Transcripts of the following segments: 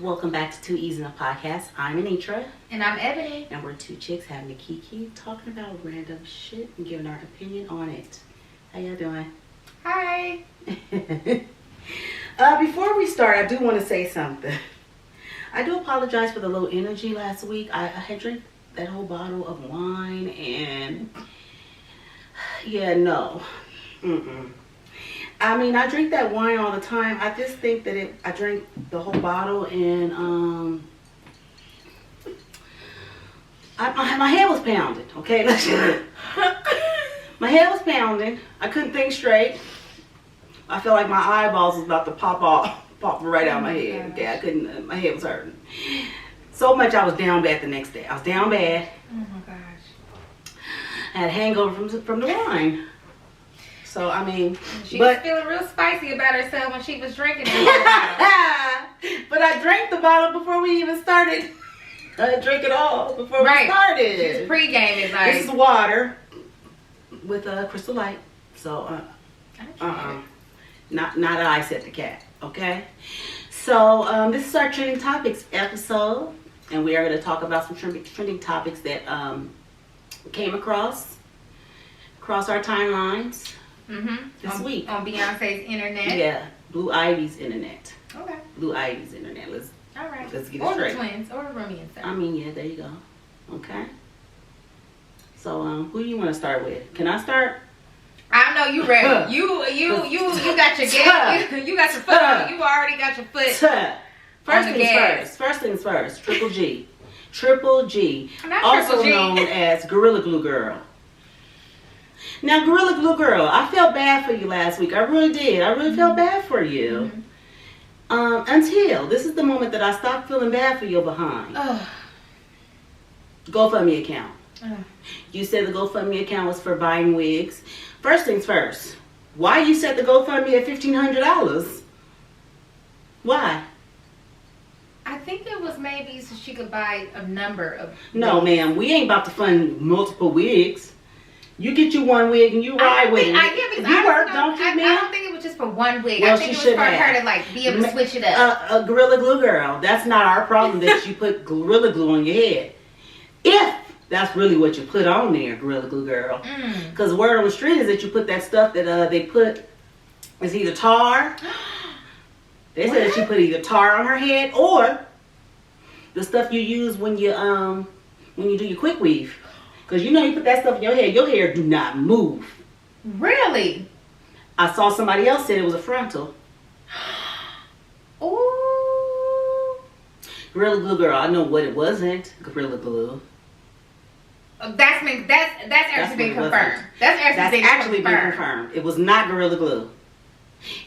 Welcome back to Two E's in a Podcast. I'm Anitra. And I'm Ebony. And we're two chicks having a kiki, talking about random shit and giving our opinion on it. How y'all doing? Hi. Before we start, I do want to say something. I do apologize for the low energy last week. I had drank that whole bottle of wine and no. I mean, I drink that wine all the time. I just think that I drank the whole bottle and my head was pounding. Okay, my head was pounding. I couldn't think straight. I felt like my eyeballs was about to pop right out of my head. Okay, I couldn't. My head was hurting so much. I was down bad the next day. I was down bad. Oh my gosh. I had a hangover from the wine. So, I mean, she was feeling real spicy about herself when she was drinking it. But I drank the bottle before we even started. I drank it all before we started. She's pre-gaming, like. This is water with a Crystal Light. So, not ice at the cat. Okay. So, this is our trending topics episode, and we are going to talk about some trending topics that came across our timelines. This week on Beyonce's internet. Yeah, Blue Ivy's internet. Okay. Blue Ivy's internet. Let's get it or straight. The twins, or Rumi and Sarah. I mean, yeah, there you go. Okay. So, who do you want to start with? Can I start? I know you ready. You got your game. You got your foot on it. You already got your foot. First things first. Triple G. Triple G. Also known as Gorilla Glue Girl. Now, Gorilla Glue Girl, I felt bad for you last week. I really did. I really felt bad for you. Until this is the moment that I stopped feeling bad for your behind. GoFundMe account. You said the GoFundMe account was for buying wigs. First things first. Why you set the GoFundMe at $1,500? Why? I think it was maybe so she could buy a number of. No, ma'am. We ain't about to fund multiple wigs. You get you one wig and you ride with it. You work, don't you, man? I don't think it was just for one wig. Well, I think it was for her to like be able to switch it up. A Gorilla Glue Girl. That's not our problem that you put Gorilla Glue on your head. If that's really what you put on there, Gorilla Glue Girl. Because word on the street is that you put that stuff that they put is either tar. They said that you put either tar on her head or the stuff you use when you do your quick weave. Because you put that stuff in your hair do not move. Really? I saw somebody else said it was a frontal. Ooh. Gorilla Glue Girl, I know what it wasn't. Gorilla Glue. That's actually been confirmed. That's actually been confirmed. It was not Gorilla Glue.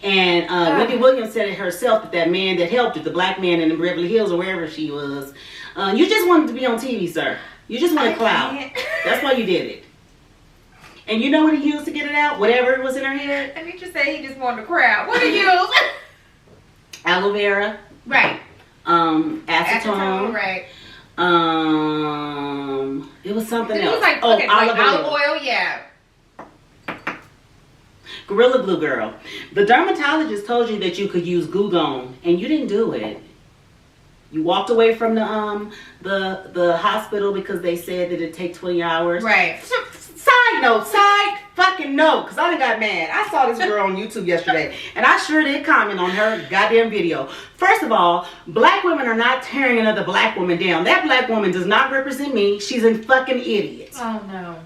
And Wendy Williams said it herself that man that helped her, the black man in the Beverly Hills or wherever she was, you just wanted to be on TV, sir. You just wanted clout. That's why you did it. And you know what he used to get it out? Whatever was in her head? I mean, you say he just wanted the crowd. What did he use? Aloe vera. Right. Acetone. Right. It was something else. It was like olive oil, yeah. Gorilla Glue Girl. The dermatologist told you that you could use Goo Gone, and you didn't do it. You walked away from the hospital because they said that it'd take 20 hours. Right. Side fucking note, because I done got mad. I saw this girl on YouTube yesterday, and I sure did comment on her goddamn video. First of all, black women are not tearing another black woman down. That black woman does not represent me. She's a fucking idiot. Oh, no.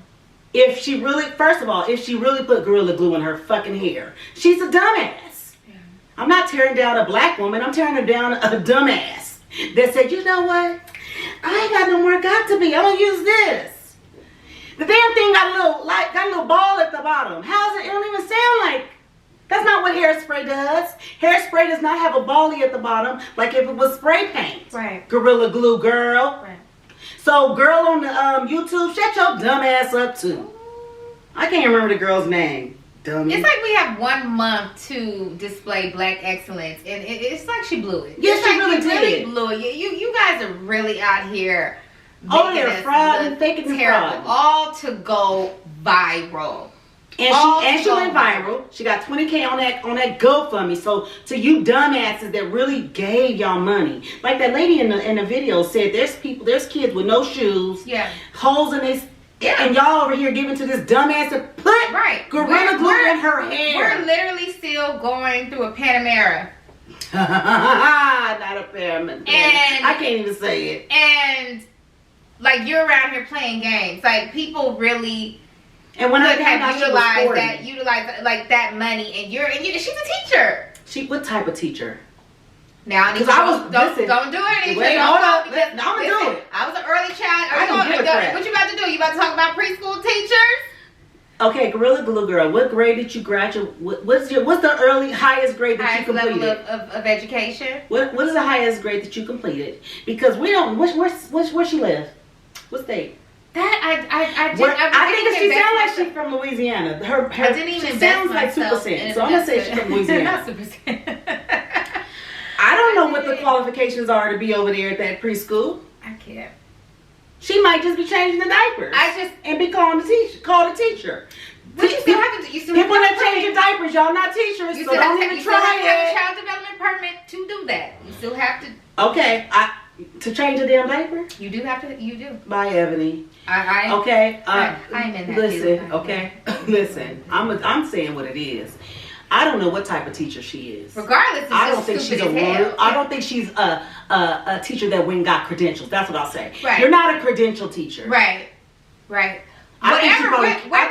If she really put Gorilla Glue in her fucking hair, she's a dumbass. Yeah. I'm not tearing down a black woman. I'm tearing her down a dumbass that said, you know what? I ain't got no more got to be. I'm going to use this. The damn thing got a little ball at the bottom. How's it? It don't even sound like. That's not what hairspray does. Hairspray does not have a ballie at the bottom like if it was spray paint. Right. Gorilla Glue Girl. Right. So, girl on the YouTube, shut your dumb ass up too. I can't remember the girl's name. Dummy. It's like we have 1 month to display black excellence, and it's like she blew it. Yes, she really did. Really blew it. You guys are really out here. Oh, they're fraud and faking the fraud. All to go viral. And she went viral. She got 20K on that GoFundMe. So to you dumbasses that really gave y'all money, like that lady in the video said, there's kids with no shoes, holes in this, and y'all over here giving to this dumbass to put Gorilla Glue in her hair. We're literally still going through a Panamera. Not a Panamera. And I can't even say it. And like you're around here playing games, like people really. And when I have utilized like that money, and she's a teacher. What type of teacher? Now, don't do it. Wait, hold up. I'm gonna do it. I was an early child. What you about to do? You about to talk about preschool teachers? Okay, Gorilla Glue girl. What grade did you graduate? What's the highest grade that you completed? Level of education. What is the highest grade that you completed? Because we don't. Where she live? What state? I think she sounds like she's from Louisiana. She sounds like Super Sin, so I'm gonna say she's from Louisiana. I don't know what the qualifications are to be over there at that preschool. I can't. She might just be changing the diapers. And be called a teacher. But you still have to. People that change your diapers, y'all not teachers, so don't even try it. You still have to have a child development permit to do that. You still have to. Okay, to change a damn diaper? You do have to. You do. Bye, Ebony. I'm in that. Listen, okay. Listen, I'm saying what it is. I don't know what type of teacher she is. Regardless, I don't think she's I don't think she's a teacher that went and got credentials. That's what I'll say. Right. You're not a credential teacher. Right. I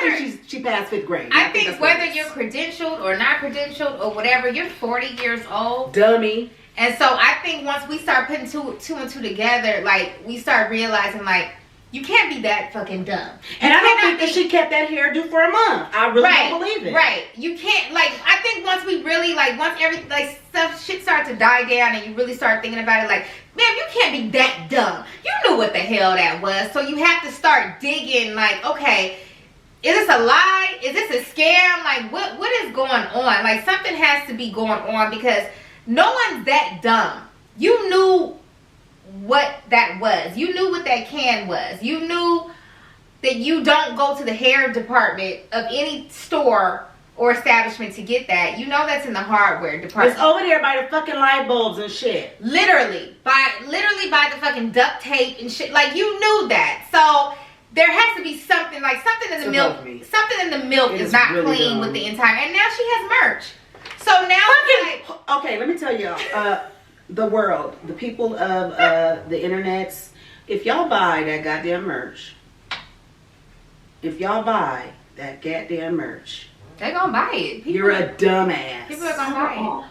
think she passed 5th grade. I think whether you're credentialed or not credentialed or whatever, you're 40 years old. Dummy. And so I think once we start putting two and two together, like we start realizing like you can't be that fucking dumb. And I don't think that she kept that hairdo for a month. I really don't believe it. Right. You can't I think once we really once everything shit starts to die down and you really start thinking about it man, you can't be that dumb. You knew what the hell that was. So you have to start digging okay, is this a lie? Is this a scam? What is going on? Something has to be going on because no one's that dumb. You knew what that was. You knew what that can was. You knew that you don't go to the hair department of any store or establishment to get that. You know that's in the hardware department. It's over there by the fucking light bulbs and shit. Literally by the fucking duct tape and shit. You knew that. So there has to be something something in the milk. Something in the milk is not really clean with the entire. And now she has merch. So now okay, let me tell y'all. The world, the people of the internets, if y'all buy that goddamn merch, they gonna buy it. You're a dumbass. People are gonna buy it.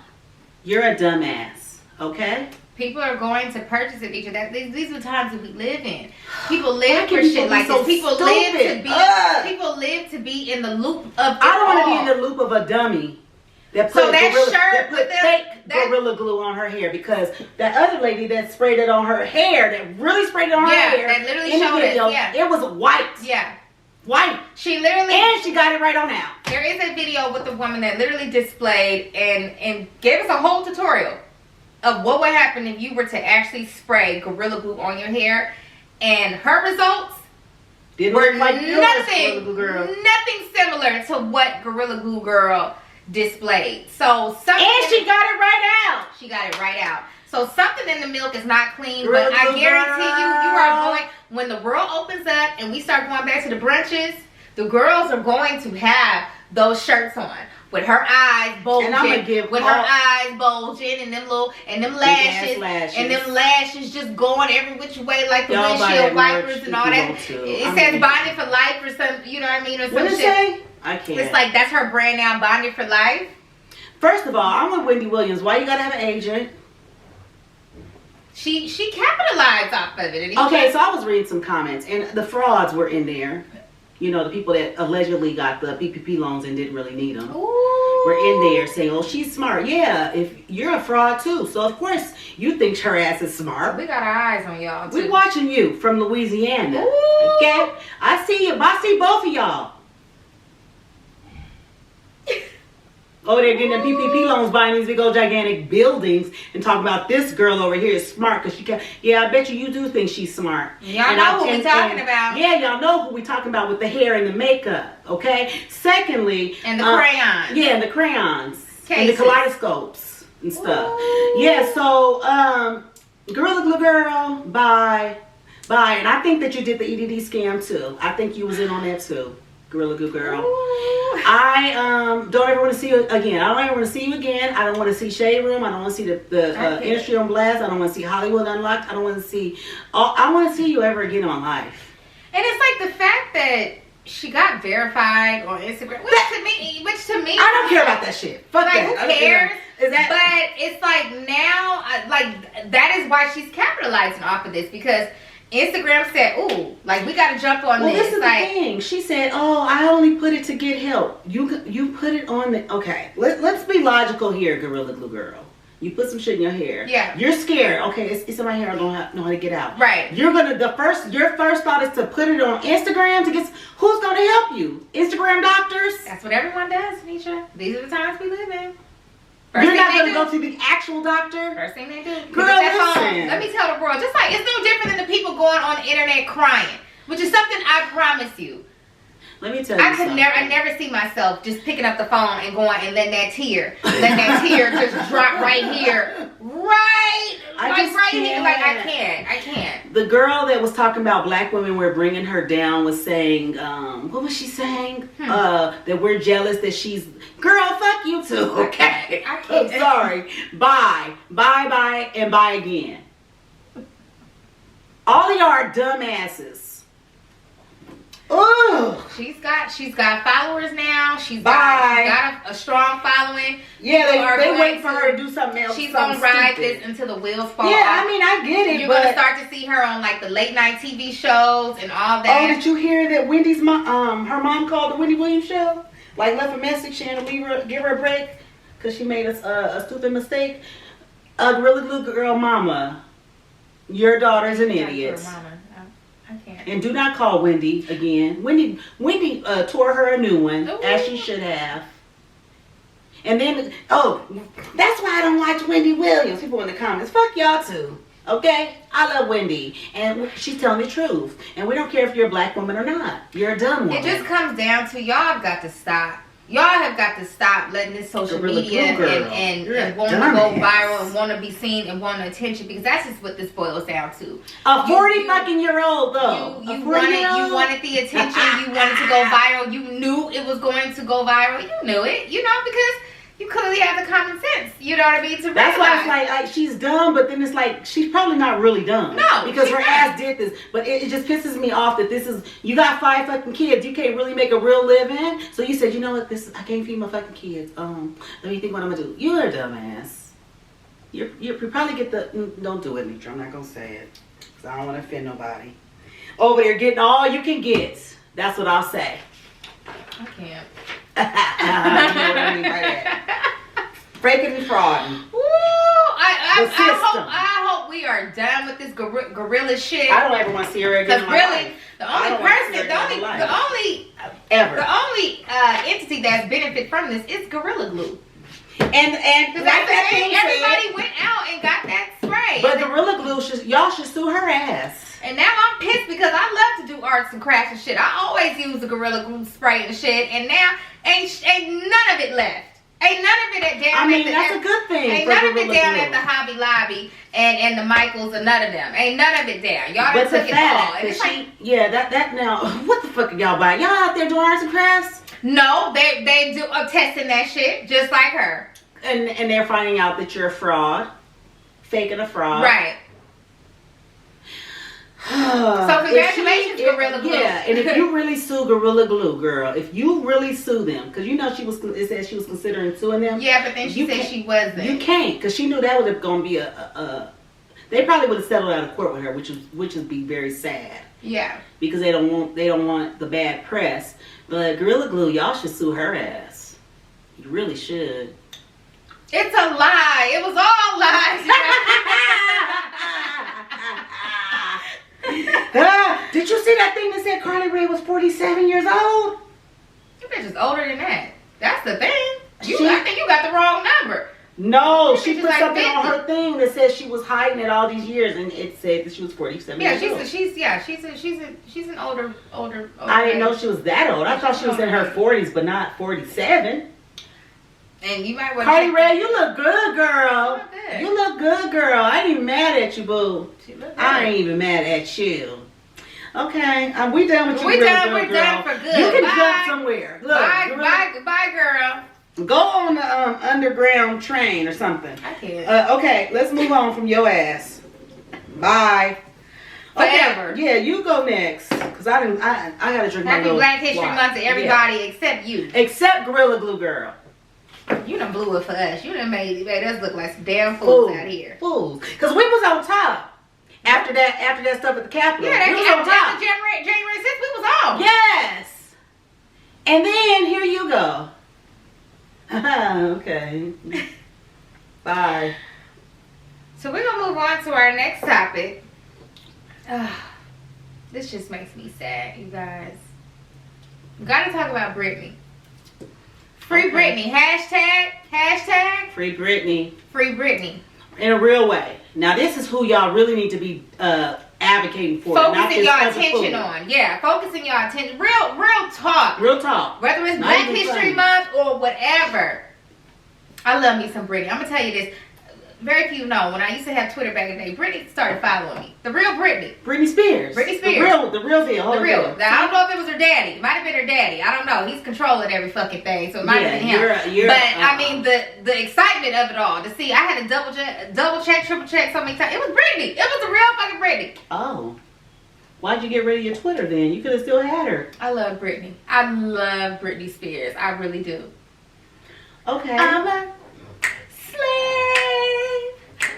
You're a dumbass, okay? People are going to purchase it because these are the times that we live in. People live for shit like this. People live to be in the loop of I don't want to be in the loop of a dummy. That put fake Gorilla Glue on her hair because that other lady that sprayed it on her hair, that really sprayed it on her hair, that literally showed us, it was white. Yeah. White. She literally... And she got it right on out. There is a video with a woman that literally displayed and gave us a whole tutorial of what would happen if you were to actually spray Gorilla Glue on your hair. And her results were nothing similar to what Gorilla Glue Girl displayed. So something, and she got it right out. She got it right out. So something in the milk is not clean, but I guarantee you are going, when the world opens up and we start going back to the brunches, the girls are going to have those shirts on with her eyes bulging, and them lashes, and them lashes just going every which way like the windshield wipers and all that. It says bonded for life or something, you know what I mean, or some shit. Say? I can't. It's that's her brand now, bonded for life. First of all, I'm with Wendy Williams. Why you gotta have an agent? She capitalized off of it. Okay, so I was reading some comments, and the frauds were in there. You know, the people that allegedly got the PPP loans and didn't really need them. Ooh. Were in there saying, "Oh, she's smart." Yeah, if you're a fraud too, so of course you think her ass is smart. We got our eyes on y'all too. We're watching you from Louisiana. Ooh. Okay, I see you. I see both of y'all. Over there getting them PPP loans, buying these big old gigantic buildings, and talking about this girl over here is smart because she can. Yeah, I bet you do think she's smart. Y'all know who we talking about. Yeah, y'all know who we talking about with the hair and the makeup. Okay. Secondly, and the crayons. Yeah, and the crayons Cases. and the kaleidoscopes and stuff. Ooh. Yeah. So, Gorilla Glue Girl, bye, and I think that you did the EDD scam too. I think you was in on that too. Gorilla Glue Girl. Ooh. I don't ever want to see you again. I don't ever want to see you again. I don't want to see Shade Room. I don't want to see the industry on blast. I don't want to see Hollywood Unlocked. I don't want to see. I want to see you ever again in my life. And it's like the fact that she got verified on Instagram, which to me, I don't care about that shit. Fuck like, that. Who cares? Is that? But it's like now, like that is why she's capitalizing off of this because Instagram said, "Ooh, like we gotta jump on this." Well, this is like, the thing. She said, "Oh, I only put it to get help." You put it on the okay. Let's be logical here, Gorilla Glue Girl. You put some shit in your hair. Yeah. You're scared. Okay, it's in my hair. I don't know how to get out. Right. Your first thought is to put it on Instagram to get. Who's gonna help you? Instagram doctors. That's what everyone does, Nisha. These are the times we live in. You're not going to go to the actual doctor? First thing they do. Girl, listen. Let me tell the world. Just like, it's no different than the people going on the internet crying. Which is something I promise you. Let me tell you something. I never see myself just picking up the phone and going and letting that tear just drop right here. Right. Here. Like, I can't. The girl that was talking about black women were bringing her down was saying, what was she saying? That we're jealous that she's, girl, fuck you too, okay? I can't. I'm sorry. Bye, and bye again. All of y'all are dumbasses. Ugh. She's got followers now. She's got a strong following. Yeah, they wait for her to do something else. She's gonna ride this until the wheels fall off. Yeah, I mean, I get it. You're gonna start to see her on like the late night TV shows and all that. Oh, did you hear that Wendy's mom, her mom called the Wendy Williams show? Like left a message saying to give her a break because she made a stupid mistake. Gorilla Glue Girl mama, your daughter's an idiot. I can't. And do not call Wendy again. Wendy tore her a new one, as she should have. And then, that's why I don't watch Wendy Williams. People in the comments, fuck y'all too. Okay? I love Wendy. And she's telling the truth. And we don't care if you're a black woman or not. You're a dumb woman. It just comes down to y'all have got to stop. Y'all have got to stop letting this social media and want to go viral and want to be seen and want attention because that's just what this boils down to. A 40-fucking-year-old though. You wanted the attention. You wanted to go viral. You knew it was going to go viral. You knew it. Because you clearly have the common sense. You know what I mean? That's why it's like she's dumb, but then it's like she's probably not really dumb. No, because her ass did this. But it just pisses me off that this is you got 5 fucking kids. You can't really make a real living. So you said, you know what? I can't feed my fucking kids. Let me think what I'm gonna do. You're a dumbass. You probably get the don't do it, Nitra. I'm not gonna say it because I don't want to offend nobody. Over there getting all you can get. That's what I'll say. I can't. You know what I mean by that. Breaking and frauding. Ooh, I hope we are done with this gorilla shit. I don't ever want to see her again. Because really, the only entity that's benefit from this is Gorilla Glue. And that's the thing. Everybody went out and got that spray. But Gorilla Glue, y'all should sue her ass. And now I'm pissed because I love to do arts and crafts and shit. I always use the Gorilla Glue spray and shit. And now ain't none of it left. Ain't none of it down that's a good thing. Ain't none of it down at the Hobby Lobby and the Michaels and none of them. Ain't none of it down. Y'all done took it all. And it's that now, what the fuck are y'all buying? Y'all out there doing arts and crafts? No, they do testing that shit just like her. And they're finding out that you're a fraud. Faking a fraud. Right. So congratulations, Gorilla Glue. Yeah, and if you really sue Gorilla Glue, girl, if you really sue them, because you know it said she was considering suing them. Yeah, but then she said she wasn't. You can't, because she knew that was going to be they probably would have settled out of court with her, which would be very sad. Yeah. Because they don't want the bad press. But Gorilla Glue, y'all should sue her ass. You really should. It's a lie. It was all lies. Did you see that thing that said Carly Rae was 47 years old? You bitch is older than that. That's the thing. I think you got the wrong number. No, she put like something 50. on her thing that said she was hiding it all these years, and it said that she was 47 Yeah, years old. she's an older. I didn't know she was that old. I thought she was in her 40s, but not 47. And you might want Cardi Ray, you look good, girl. look good. You look good, girl. I ain't even mad at you, boo. She look good. I ain't even mad at you. Okay, we done with you. We're real done. good, We're girl. done for good. You can Bye. jump somewhere. Look, Bye, girl. Go on the underground train or something. I can't. Okay, let's move on from your ass. Bye. Forever. Okay, yeah, you go next, cause I gotta drink my Happy little Black History water. Month to everybody except you. Except Gorilla Glue Girl. You done blew it for us. You done made us look like some damn fools out here. Fools. Cause we was on top. After that stuff at the Capitol. Yeah, we was on top. after January 6th, we was on. Yes. And then here you go. Okay. Bye. So we're gonna move on to our next topic. This just makes me sad, you guys. We gotta talk about Britney. Free Britney. Hashtag. Free Britney. Free Britney. In a real way. Now this is who y'all really need to be advocating for. not Focusing this your other attention fool. on. Yeah, focusing your attention. Real talk. Real talk. Whether it's Not Black even History funny. Month or whatever. I love me some Britney. I'm gonna tell you this. Very few know. When I used to have Twitter back in the day, Britney started following me. The real Britney. Britney Spears. Britney Spears. The real deal. The real. deal. Now, I don't know if it was her daddy. It might have been her daddy. I don't know. He's controlling every fucking thing, so it might have been him. I mean, the excitement of it all. To see, I had to double check, triple check so many times. It was Britney. It was the real fucking Britney. Oh. Why'd you get rid of your Twitter then? You could have still had her. I love Britney. I love Britney Spears. I really do. Okay. I'm a slave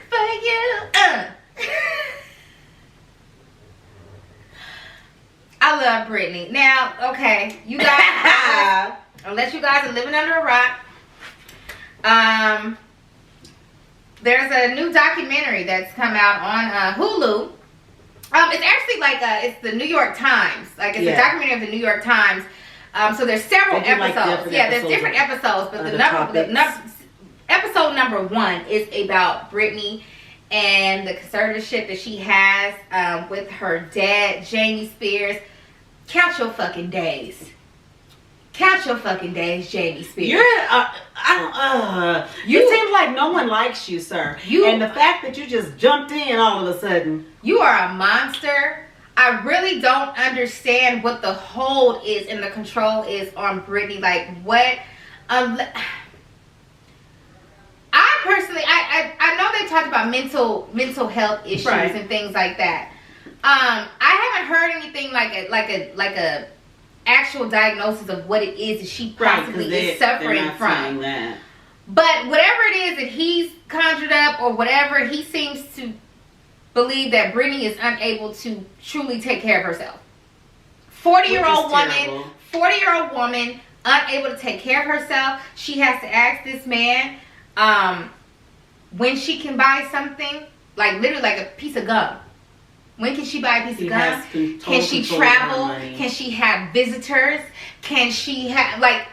for you. I love Britney. Now, okay, you guys, unless you guys are living under a rock, there's a new documentary that's come out on Hulu. It's actually like it's the New York Times. Like it's a documentary of the New York Times. So there's several episodes. There's different episodes, but episode number 1 is about Britney and the conservatorship that she has with her dad, Jamie Spears. Count your fucking days. Count your fucking days, Jamie Spears. You seem like no one likes you, sir. And the fact that you just jumped in all of a sudden. You are a monster. I really don't understand what the hold is and the control is on Britney. Like what? I personally, I know they talked about mental health issues and things like that. I haven't heard anything like a actual diagnosis of what it is that she possibly is suffering from. But whatever it is that he's conjured up or whatever, he seems to believe that Britney is unable to truly take care of herself. 40-year-old woman, unable to take care of herself. She has to ask this man when she can buy something, like literally like a piece of gum. When can she buy a piece of gum? Can she travel? Can she have visitors? Can she have, like,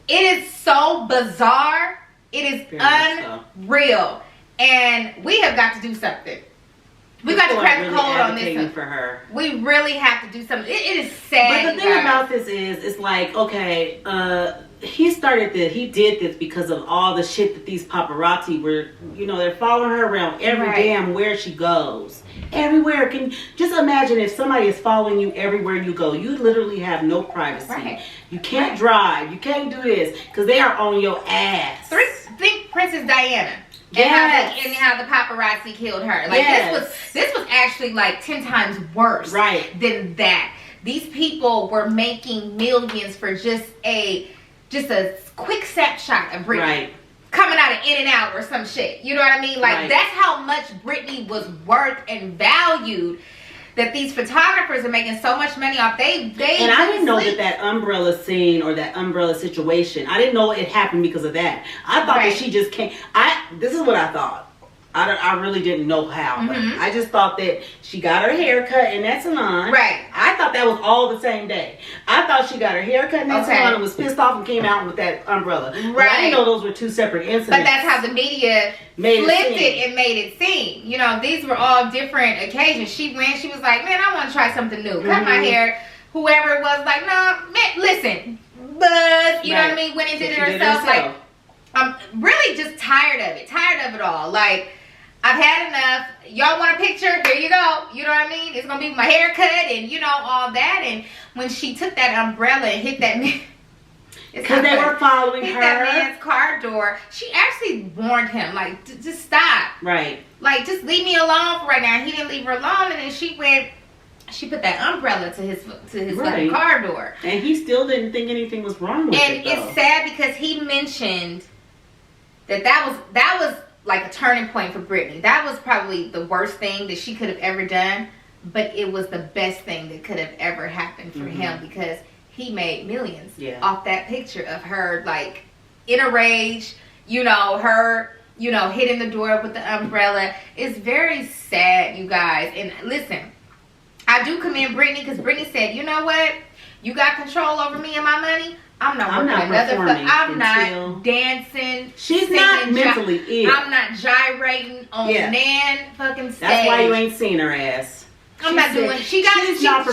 it is so bizarre. It is unreal. And we have got to do something. We got to crack the code on this one. For her. We really have to do something. It is sad. But the thing about this is, it's like, okay, he did this because of all the shit that these paparazzi were, they're following her around every damn where she goes. Everywhere. Can just imagine if somebody is following you everywhere you go. You literally have no privacy. You can't drive. You can't do this because they are on your ass. Think Princess Diana. And how the paparazzi killed her. Like this was actually like 10 times worse than that. These people were making millions for just a quick snapshot of Britney. Coming out of In-N-Out or some shit. You know what I mean? Like that's how much Britney was worth and valued, that these photographers are making so much money off. And I didn't know that umbrella scene or that umbrella situation, I didn't know it happened because of that. I thought that she just came. This is what I thought. I really didn't know how. But I just thought that she got her hair cut in that salon. Right. I thought that was all the same day. I thought she got her hair cut in that salon and was pissed off and came out with that umbrella. Right. But I didn't know those were two separate incidents. But that's how the media flipped it and made it seem. You know, these were all different occasions. She went, she was like, man, I want to try something new. Cut my hair. Whoever it was like, no, man, listen. But, you know what I mean? Went and did it herself. Like, I'm really just tired of it. Tired of it all. Like, I've had enough. Y'all want a picture? Here you go. You know what I mean? It's going to be my haircut and, you know, all that. And when she took that umbrella and hit that man. Because they were following her. That man's car door. She actually warned him, like, just stop. Right. Like, just leave me alone for right now. He didn't leave her alone. And then she went, she put that umbrella to his fucking car door. And he still didn't think anything was wrong with it, though. And it's sad because he mentioned that was like a turning point for Britney. That was probably the worst thing that she could have ever done, but it was the best thing that could have ever happened for him because he made millions off that picture of her, like, in a rage, you know, her, you know, hitting the door with the umbrella. It's very sad, you guys. And listen, I do commend Britney because Britney said, you know what? You got control over me and my money. I'm not I'm not dancing. She's not mentally ill. I'm not gyrating on Nan fucking stage. That's why you ain't seen her ass. I'm not doing. She got enough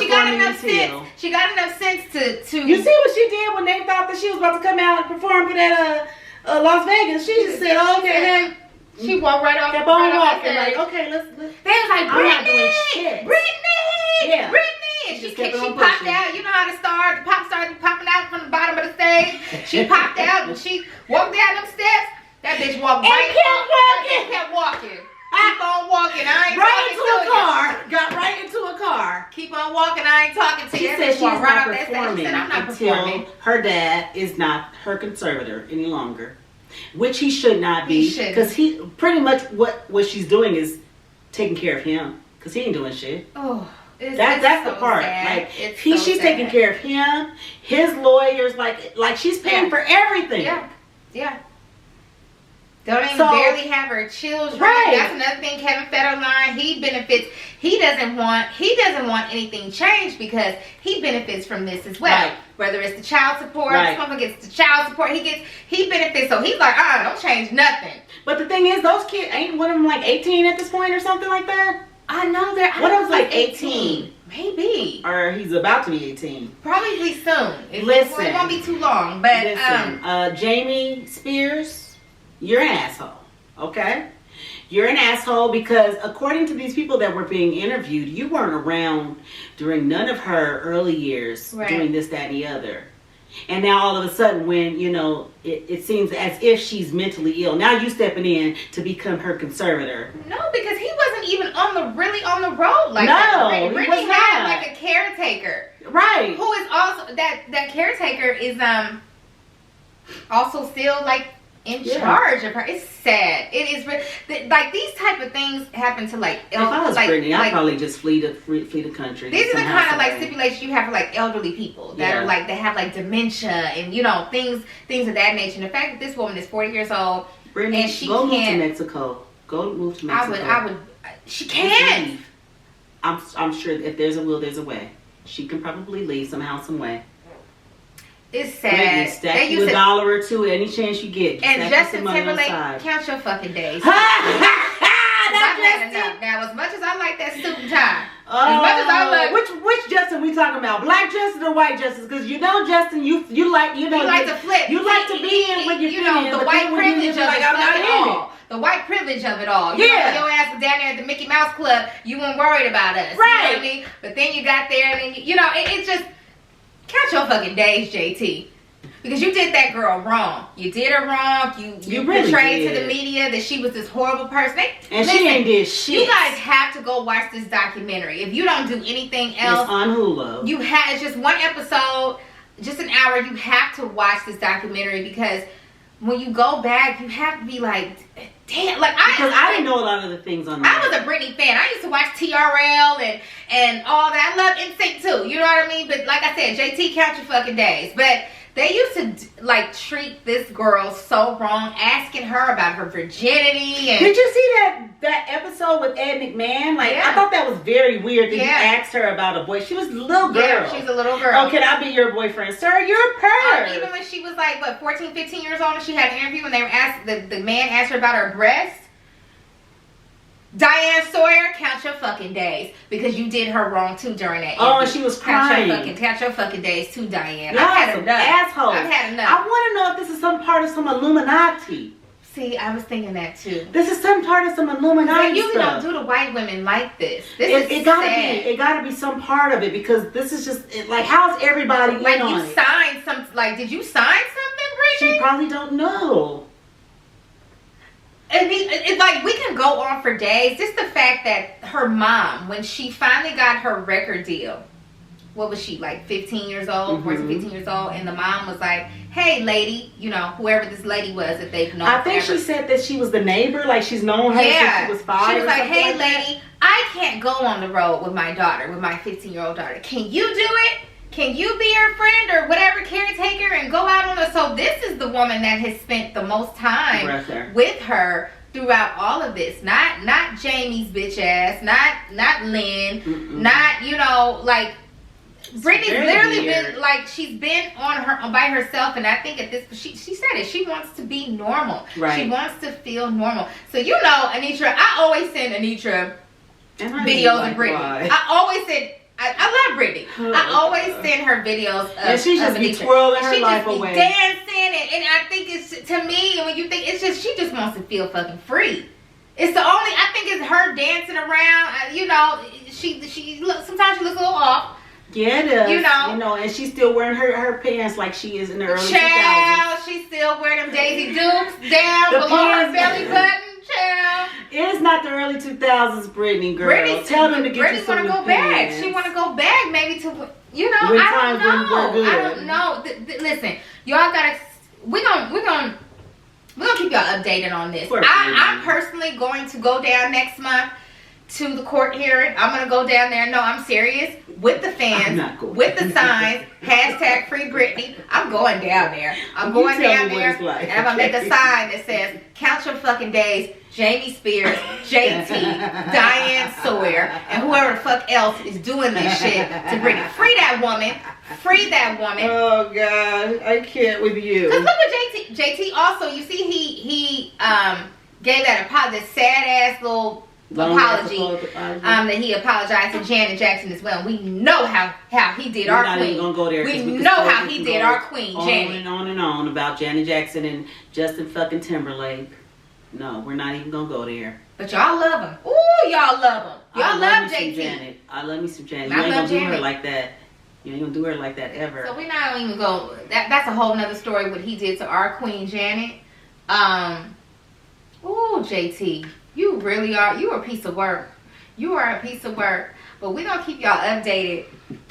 sense. She got enough sense to. You see what she did when they thought that she was about to come out and perform for that Las Vegas? She just said, "Okay." She walked right off. Kept on walking. Like, okay, let's. They was like, I'm not doing shit. Britney. And she popped out. You know how the pop stars popping out from the bottom of the stage. She popped out and she walked down them steps. That bitch walked kept walking. Keep on walking. I ain't Got right into a car. Keep on walking. I ain't talking to you. She said she's not performing. performing until her dad is not her conservator any longer, which he should not be, because he pretty much what she's doing is taking care of him, because he ain't doing shit. Oh. That's the part. Sad. Like she's taking care of him, his lawyers, like she's paying for everything. Yeah. Don't even barely have her children. Right. That's another thing. Kevin Federline, he benefits. He doesn't want anything changed because he benefits from this as well. Right. Whether it's the child support, this motherfucker gets the child support. He benefits. So he's like, don't change nothing. But the thing is, those kids ain't one of them like 18 at this point or something like that. I know they're. What was like 18? Maybe. Or he's about to be 18. Probably soon. It won't be too long. But Jamie Spears, you're an asshole. Okay? You're an asshole because according to these people that were being interviewed, you weren't around during none of her early years doing this, that, and the other. And now all of a sudden when, you know, it seems as if she's mentally ill. Now you stepping in to become her conservator. No, because he wasn't even on the road like that. No, Britney had like a caretaker. Right. Who is also, that caretaker is also still like in charge of her. It's sad. It is like these type of things happen to like. If I was Britney, I'd probably just flee the country. These are the kind of like stipulations you have for like elderly people that are like, they have like dementia and, you know, things of that nature. And the fact that this woman is 40 years old Britney, and she go can't move to Mexico. Go move to Mexico. I would. She can't. I'm sure if there's a will, there's a way. She can probably leave somehow, some way. It's sad. Stack you $1 or $2 any chance you get. And Justin Timberlake, count your fucking days. Now, as much as I like that suit and tie, as much as I like, which Justin we talking about? Black Justin or white Justin? Because you know Justin, you like you like to flip. You like to be in when you're feeling the white privilege of it. The white privilege of it all. You know, when your ass was down there at the Mickey Mouse Club, you weren't worried about us. Right. You know what I mean? But then you got there and then, you know, it's just, count your fucking days, JT. Because you did that girl wrong. You did her wrong. You really portrayed to the media that she was this horrible person. And listen, she ain't did shit. You guys have to go watch this documentary. If you don't do anything else. It's on Hulu. It's just one episode, just an hour. You have to watch this documentary because when you go back, you have to be like, damn. Like I didn't know a lot of the things on I was a Britney fan. I used to watch TRL and all that. I love NSYNC too. You know what I mean? But like I said, JT, count your fucking days. But They used to like treat this girl so wrong, asking her about her virginity. And did you see that episode with Ed McMahon? Like, I thought that was very weird that he asked her about a boy. She was a little girl. Yeah, she's a little girl. Oh, can I be your boyfriend? Sir, you're a perv. Even when she was like, what, 14, 15 years old, and she had an interview and they were asked, the man asked her about her breasts. Diane Sawyer, count your fucking days, because you did her wrong too during that. Oh, and she was crying. Count your fucking days too, Diane. Y'all I've had enough. Assholes. I've had enough. I want to know if this is some part of some Illuminati. See, I was thinking that too. This is some part of some Illuminati They usually stuff. don't do the white women like this. It gotta be some part of it, because this is just like, how's everybody like in on you it? signed some? Like, did you sign something, Britney? She probably don't know. And it's like, we can go on for days. Just the fact that her mom, when she finally got her record deal, what was she, like 15 years old, 14, 15 years old? And the mom was like, hey, lady, you know, whoever this lady was that they've known I think forever. she said that she was the neighbor, like she's known her since she was 5. She was like, hey, like lady, I can't go on the road with my daughter, with my 15-year-old daughter. Can you do it? Can you be her friend or whatever, caretaker, and go out on her? So this is the woman that has spent the most time with her throughout all of this. Not Jamie's bitch ass, not Lynn, not, you know, like, Britney's literally been like, she's been by herself, and I think at this, she said it, she wants to be normal. Right. She wants to feel normal. So, you know, Anitra, I always send Anitra videos of Britney. Why? I always send, I love Britney. I always send her videos of, and she just be twirling her life away. She just be dancing, and I think it's, to me, when you think, it's just, she just wants to feel fucking free. It's the only, I think it's her dancing around, you know, she looks, sometimes she looks a little off. Yeah, it is. You know, and she's still wearing her pants like she is in the early 2000s. She's still wearing them Daisy Dukes down below her belly button. Child. It is not the early 2000s, Britney, girl. Britney, tell them to get Britney you some want to go pants. back. She want to go back, maybe to, you know, I don't know. Listen, y'all gotta. We're gonna keep y'all updated on this. I'm personally going to go down next month to the court hearing. I'm gonna go down there. No, I'm serious. With the fans, with the signs, hashtag free Britney. I'm going down there. I'm going down there, like. And I'm gonna make a sign that says, count your fucking days, Jamie Spears, JT, Diane Sawyer, and whoever the fuck else is doing this shit to Britney. Free that woman. Free that woman. Oh God, I can't with you. Cause look what JT also, you see, he gave that sad ass little apology, that he apologized to Janet Jackson as well. We know how he did our queen. Even gonna go there, we know how he did our queen, Janet. On and on about Janet Jackson and Justin fucking Timberlake. No, we're not even gonna go there. But y'all love him. Ooh, y'all love him. Y'all love JT. Janet. I love me some Janet. You ain't gonna do her like that. You ain't gonna do her like that ever. So we're not even go. That's a whole nother story. What he did to our queen Janet. Ooh, JT. You really are. You are a piece of work. You are a piece of work. But we're going to keep y'all updated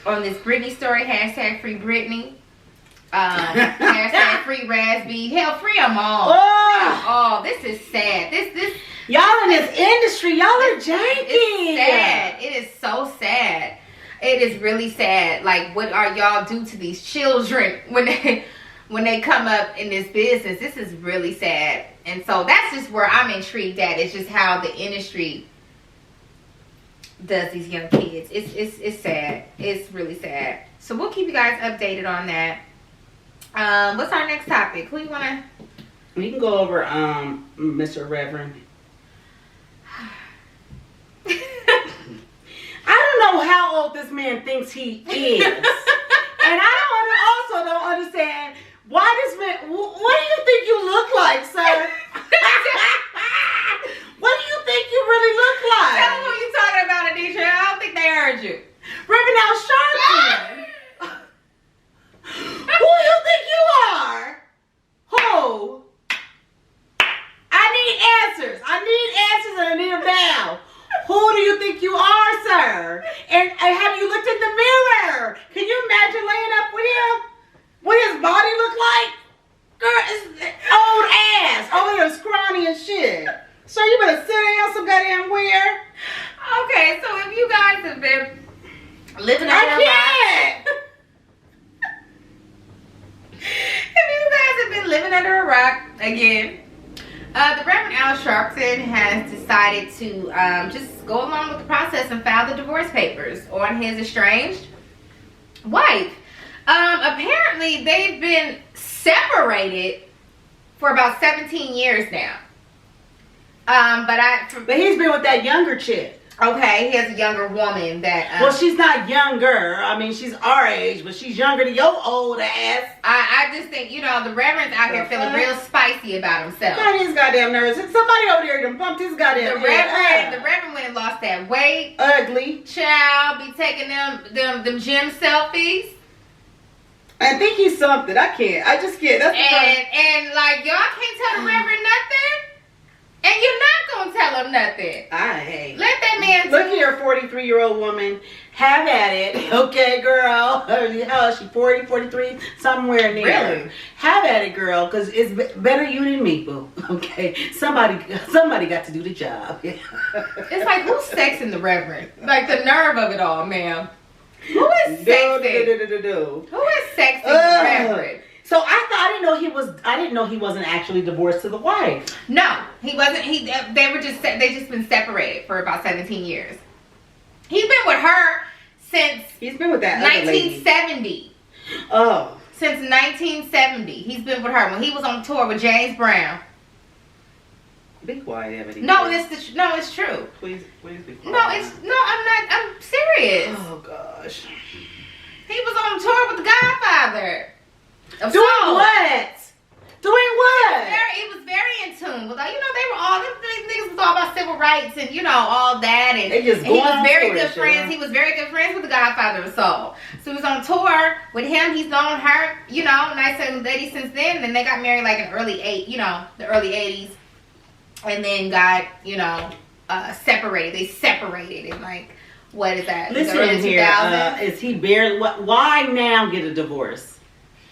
on this Britney story. Hashtag free Britney. Hashtag free Raspy. Hell, free them all. Oh, this is sad. This y'all in this industry, y'all are janky. It's sad. It is so sad. It is really sad. Like, what are y'all do to these children when they come up in this business? This is really sad. And so that's just where I'm intrigued at. It's just how the industry does these young kids. It's sad. It's really sad. So we'll keep you guys updated on that. What's our next topic? Who you wanna? We can go over Mr. Reverend. I don't know how old this man thinks he is. And I also don't understand why this man, what do you think you look like, sir? What do you think you really look like? Tell them who you talking about, Anisha. I don't think they heard you. Reverend Al Sharpton. Who do you think you are? Who? I need answers. And I need a vow. Who do you think you are, sir? And have you looked in the mirror? Can you imagine laying up with him? What his body look like? Girl, it's old ass. Over here scrawny and shit. So you better sit down some goddamn where? Okay, so if you guys have been living on your life. again. The Reverend Al Sharpton has decided to just go along with the process and file the divorce papers on his estranged wife. Apparently, they've been separated for about 17 years now. But he's been with that younger chick. Okay, he has a younger woman that... well, she's not younger. I mean, she's our age, but she's younger than your old ass. I just think, you know, the Reverend's out here feeling real spicy about himself. God, his goddamn nerves. Somebody over there done bumped his goddamn The Reverend went and lost that weight. Ugly. Child, be taking them gym selfies. I think he's something. I just can't. That's and like, y'all can't tell the Reverend nothing. And you're not gonna tell him nothing. I hate. Let that man look here, 43-year-old woman. Have at it. Okay, girl. How is she? 40, 43? Somewhere near. Really? Have at it, girl. Because it's better you than me, boo. Okay? Somebody got to do the job. It's like, who's sexing the Reverend? Like, the nerve of it all, ma'am. Who is sexing? Who is sexing the Reverend? So I didn't know he wasn't actually divorced to the wife. No, he wasn't. They just been separated for about 17 years. He's been with her since he's been with that 1970. Oh, since 1970, he's been with her when he was on tour with James Brown. Be quiet, Ebony. No, it's true. Please be quiet. I'm serious. Oh gosh. He was on tour with the Godfather. Doing what? Doing what? It was very in tune with, like, you know, they were all, these niggas was all about civil rights and, you know, all that. And he was very good friends. He was very good friends with the Godfather of Soul. So he was on tour with him. He's known her, you know, nice and lady since then. And then they got married like in the early 80s. And then got, you know, separated. They separated in like, what is that? Listen the early here, 2000s? is he barely, why now get a divorce?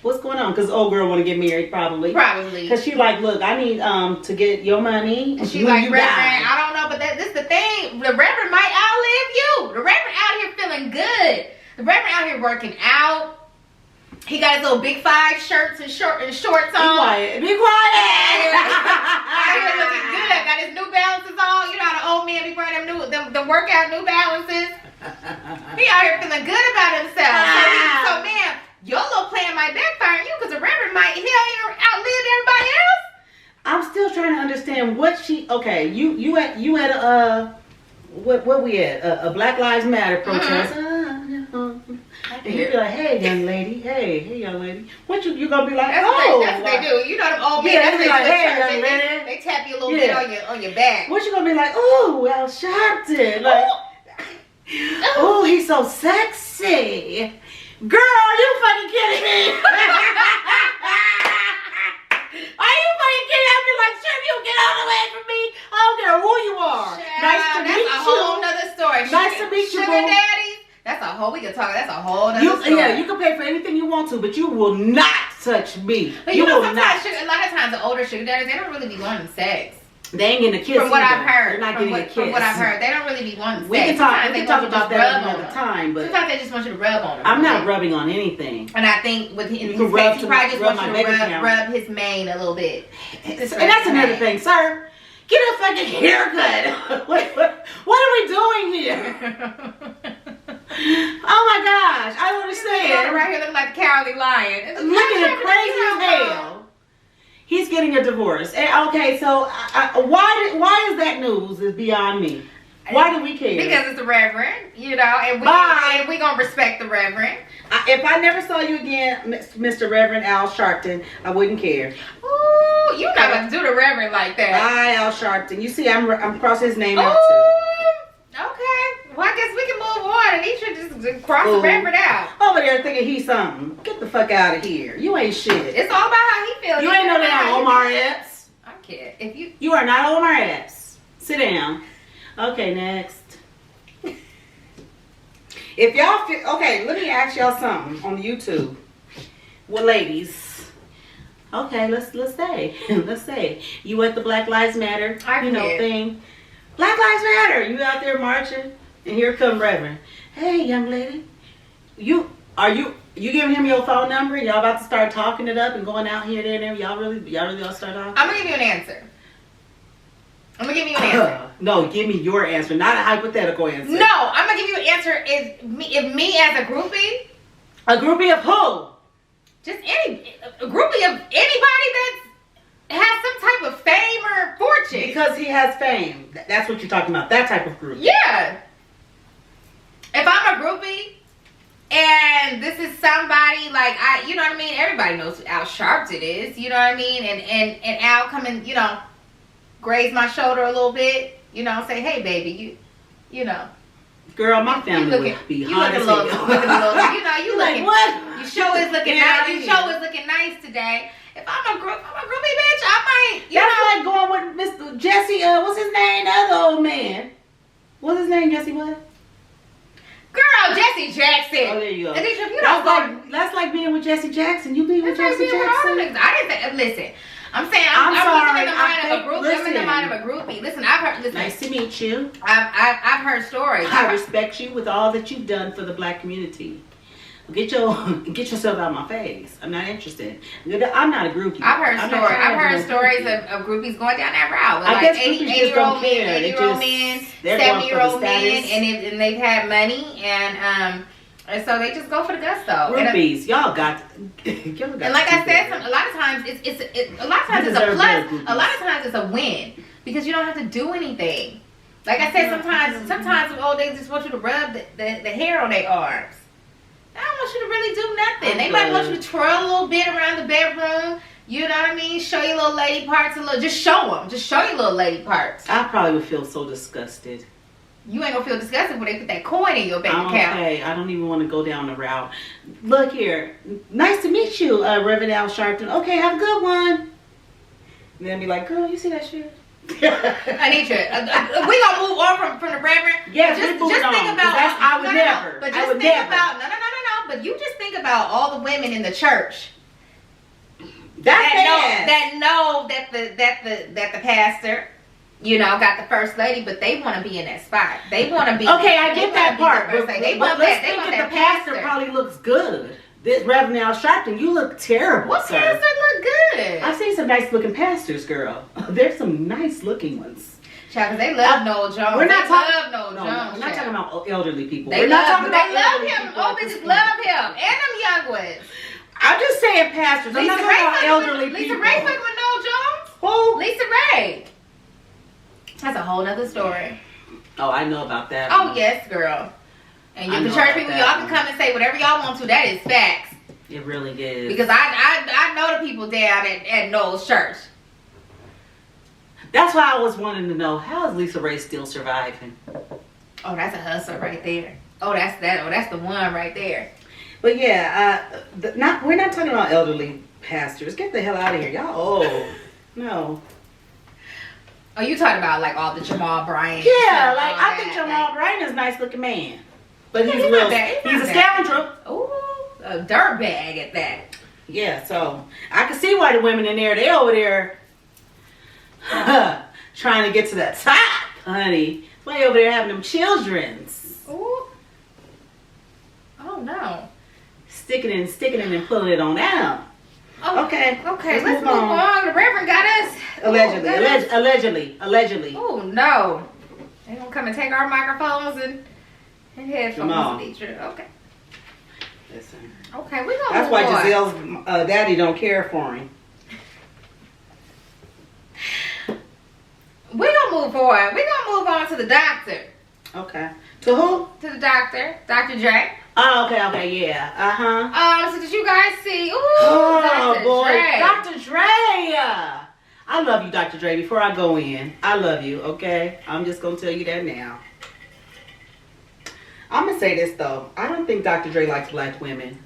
What's going on? Because old girl want to get married, probably. Probably. Because she like, look, I need to get your money. And she like, Reverend, I don't know, but this is the thing. The Reverend might outlive you. The Reverend out here feeling good. The Reverend out here working out. He got his little Big 5 shirts and shorts on. Be quiet. Be quiet. Out here looking good. Got his New Balances on. You know how the old man be wearing them workout New Balances. He out here feeling good about himself. So man, your little plan might backfire on you because the Reverend might outlive everybody else. I'm still trying to understand what she. Okay, you at what we at a Black Lives Matter protest. And you be like, hey young lady, hey young lady. What you gonna be like? That's what they do. You know them old men. Yeah, they be like, hey young lady. They tap you a little bit on your back. What you gonna be like? Oh, Al Sharpton, like, oh, he's so sexy. Girl, are you fucking kidding me? Are you fucking kidding me? I'd be like, sure, you get all the way from me. I don't care who you are. Nice to meet you. That's a whole nother story. Nice to meet you, Sugar daddies. That's a whole, we can talk, that's a whole nother story. Yeah, you can pay for anything you want to, but you will not touch me. But you know, sometimes, a lot of times, the older sugar daddies, they don't really be wanting sex. They ain't getting a kiss. From what I've heard. They're not getting a kiss. From what I've heard, they don't really be wanting sex. We can talk about that another time, but sometimes they just want you to rub on them. I'm not rubbing on anything. And I think with his case, he probably just wants you to rub his mane a little bit. And that's another thing, sir. Get a fucking haircut. What are we doing here? Oh my gosh, I don't understand. Right here looking like the Cowardly Lion. Looking at crazy as hell. He's getting a divorce. And, okay, so why is that news is beyond me. Why do we care? Because it's the Reverend, you know, and we gonna respect the Reverend. If I never saw you again, Mr. Reverend Al Sharpton, I wouldn't care. Ooh, you're not about to do the Reverend like that. Bye, Al Sharpton. You see, I'm crossing his name out too. Okay. Well, I guess we can move on, and he should just cross the Reverend out. Over there thinking he's something. Get the fuck out of here. You ain't shit. It's all about how he feels. You ain't know that Omar Epps. I can't. If you. You are not Omar Epps. Sit down. Okay, next. If y'all feel, okay, let me ask y'all something on YouTube. Well, ladies. Okay, let's say. Let's say you at the Black Lives Matter, thing. Black Lives Matter. You out there marching, and here come Reverend. Hey, young lady. Are you giving him your phone number? And y'all about to start talking it up and going out here, there, and there? Y'all really all start talking? I'm gonna give you an answer. No, give me your answer, not a hypothetical answer. No, I'm gonna give you an answer. If me as a groupie. A groupie of who? Just a groupie of anybody that has some type of fame or fortune. Because he has fame. That's what you're talking about. That type of groupie. Yeah. If I'm a groupie and this is somebody like you know what I mean? Everybody knows who Al Sharpton is, you know what I mean? And Al come and, you know, graze my shoulder a little bit, you know, say, hey baby, you know. Girl, my family would be hot as hell. You know, you looking, like, what? You sure is looking nice. You sure is looking nice today. If I'm a groupie bitch, I might, you That's know. like going with Mr. Jesse, what's his name? The other old man. What's his name, Jesse what? Girl, Jesse Jackson. Oh, there you go. That's like being with Jesse Jackson. You be with Jesse Jackson? I didn't say, listen. I'm saying I'm sorry. in the mind of a group. I'm in the mind of a groupie. Listen, I've heard. Listen, nice to meet you. I've heard stories. I respect you with all that you've done for the black community. Get yourself out of my face. I'm not interested. I'm not a groupie. I've heard stories of groupies going down that route. With I like guess 80-year-old men, 80-year-old men, 70-year-old men, and they've had money and so they just go for the gusto. Groupies, y'all got. And like I said, a lot of times it's a plus. A lot of times it's a win because you don't have to do anything. Like I said, sometimes they just want you to rub the hair on their arms. I don't want you to really do nothing. They might want you to twirl a little bit around the bedroom. You know what I mean? Show your little lady parts just show them. Just show your little lady parts. I probably would feel so disgusted. You ain't gonna feel disgusted when they put that coin in your bank account. Okay, I don't even want to go down the route. Look here. Nice to meet you, Reverend Al Sharpton. Okay, have a good one. And then be like, girl, you see that shit? Anitra, we gonna move on from the Reverend. Yes, just think about. I would never. But just think about But you just think about all the women in the church that know that the pastor, you know, got the first lady, but they want to be in that spot. They want to be. Okay, I get that part. But they want that. They want that the pastor probably looks good. This Reverend Al Sharpton, you look terrible. What pastor look good? I've seen some nice looking pastors, girl. There's some nice looking ones. Child, they love Noel Jones. We're not talking about elderly people. They love him. Old bitches love him. And them young ones. I'm just saying pastors. I'm not talking about elderly people. Lisa Ray fucking with Noel Jones? Who? Lisa Ray. That's a whole nother story. Oh, I know about that. Oh, yes, girl. And the church people, y'all can come and say whatever y'all want to. That is facts. It really is. Because I know the people down at Noel's church. That's why I was wanting to know, how is Lisa Ray still surviving? Oh, that's a hustler right there. Oh, that's the one right there. But yeah, we're not talking about elderly pastors. Get the hell out of here, y'all old. No. Oh, you talking about like all the Jamal Bryant? Yeah, like I think Jamal Bryant is a nice looking man, but he's a scoundrel. Ooh, a dirtbag at that. Yeah, so I can see why the women in there, they over there trying to get to that top, honey. Why over there having them children's? Ooh. Oh no. Sticking it and pulling it on out. Oh, okay. Okay, let's move on. The Reverend got us. Allegedly. Oh no. They gonna come and take our microphones and headphones. Okay. Listen. Okay, we gonna That's why Giselle's daddy don't care for him. We gonna move forward. We gonna move on to the doctor. Okay. To who? To the doctor, Dr. Dre. Oh, okay, yeah. So did you guys see? Ooh, oh Dr. boy, Dre. Dr. Dre. I love you, Dr. Dre. Before I go in, I love you. Okay, I'm just gonna tell you that now. I'm gonna say this though. I don't think Dr. Dre likes black women.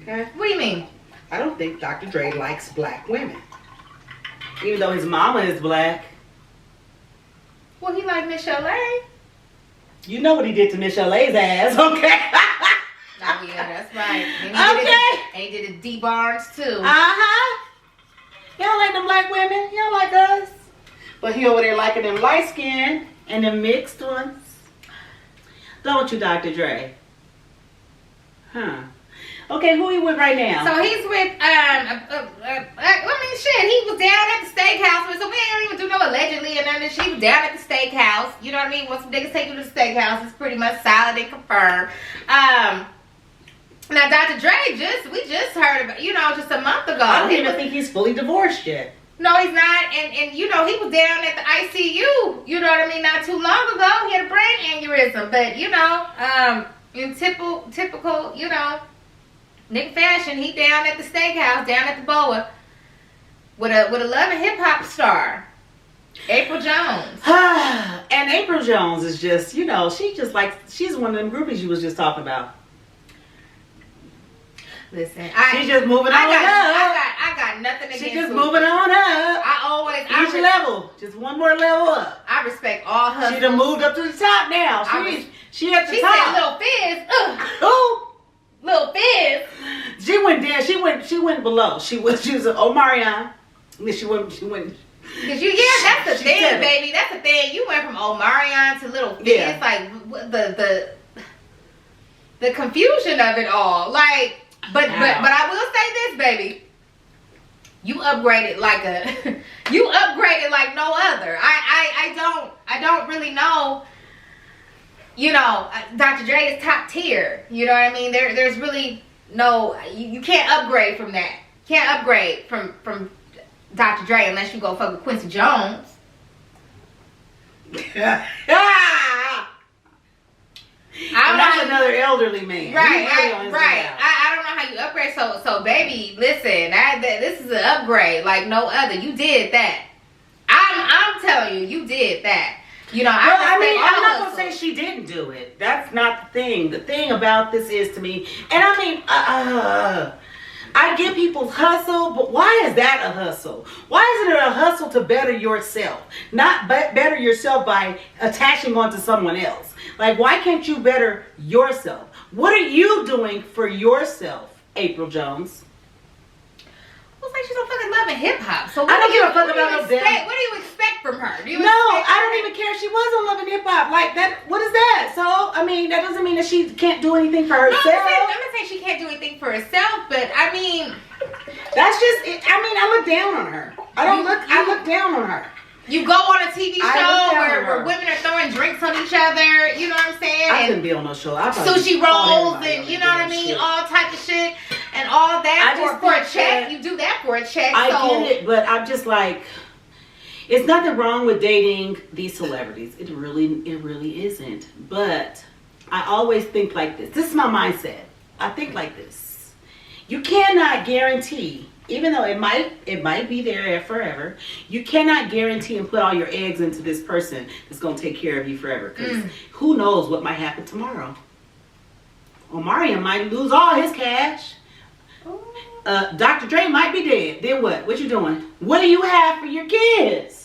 Okay. What do you mean? I don't think Dr. Dre likes black women. Even though his mama is black. Well, he like Miss Chalet. You know what he did to Miss Chalet's ass, okay? Oh yeah, that's right. And he did it D Barnes too. Y'all like them black women? Y'all like us? But he over there liking them light skinned and them mixed ones. Don't you, Dr. Dre? Huh. Okay, who he with right now? So he's with, shit, he was down at the steakhouse. So we ain't even do no allegedly and none of this shit. He was down at the steakhouse. You know what I mean? Once some niggas take you to the steakhouse, it's pretty much solid and confirmed. Now, Dr. Dre, we just heard about, just a month ago. I don't even think he's fully divorced yet. No, he's not. And he was down at the ICU, you know what I mean, not too long ago. He had a brain aneurysm. But, in typical, nigga fashion, he down at the steakhouse, down at the Boa, with a love and hip hop star, April Jones. And April Jones is just, she's one of them groupies you was just talking about. Listen, she's just moving on up. I got nothing against. She's just moving on up. Each level, just one more level up. I respect all her. She done moved up to the top now. She at the top. She said, "Little Fizz." Who? Little Fizz. She went down. She went below. She was Omarion. She went. Cause that's the thing, baby. That's the thing. You went from Omarion to Little Fizz. Yeah. Like the confusion of it all. Like, but I will say this, baby. You upgraded like no other. I don't really know. Dr. Dre is top tier. You know what I mean? There's really no, you can't upgrade from that. Can't upgrade from Dr. Dre unless you go fuck with Quincy Jones. That's another elderly man. Right. I don't know how you upgrade. So baby, listen, this is an upgrade like no other. You did that. I'm telling you did that. I'm not gonna say she didn't do it. That's not the thing. The thing about this is to me, and I get people's hustle, but why is that a hustle? Why isn't it a hustle to better yourself? Not better yourself by attaching onto someone else. Like, why can't you better yourself? What are you doing for yourself, April Jones? Well, it's like she's on fucking Love and Hip Hop. So I don't give a fuck about no damn. What do you expect from her? I don't even care if she was on Love and Hip Hop. Like that, what is that? So, that doesn't mean that she can't do anything for herself. No, I'm not saying she can't do anything for herself, but that's just it. I look down on her. I look down on her. You go on a TV show where women are throwing drinks on each other, you know what I'm saying? I couldn't be on no show. Sushi rolls and you know what I mean? All type of shit and all that for a check. You do that for a check. I get it, but I'm just like, it's nothing wrong with dating these celebrities. It really isn't. But I always think like this. This is my mindset. I think like this. You cannot guarantee, even though it might be there forever, you cannot guarantee and put all your eggs into this person that's going to take care of you forever. Because who knows what might happen tomorrow. Omarion might lose all his cash. Dr. Dre might be dead. Then what? What you doing? What do you have for your kids?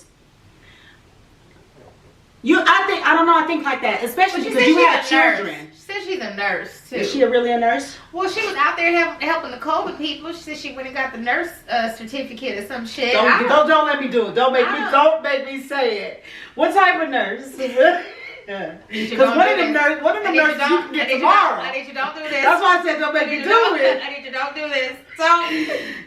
I think like that. Especially because you have children. She said she's a nurse too. Is she really a nurse? Well, she was out there helping the COVID people. She said she went and got the nurse certificate or some shit. Don't let me do it. Don't make me say it. What type of nurse? Because one of them nurses you can get tomorrow. I need you don't do this. That's why I said don't make me do it. I need you don't do this. So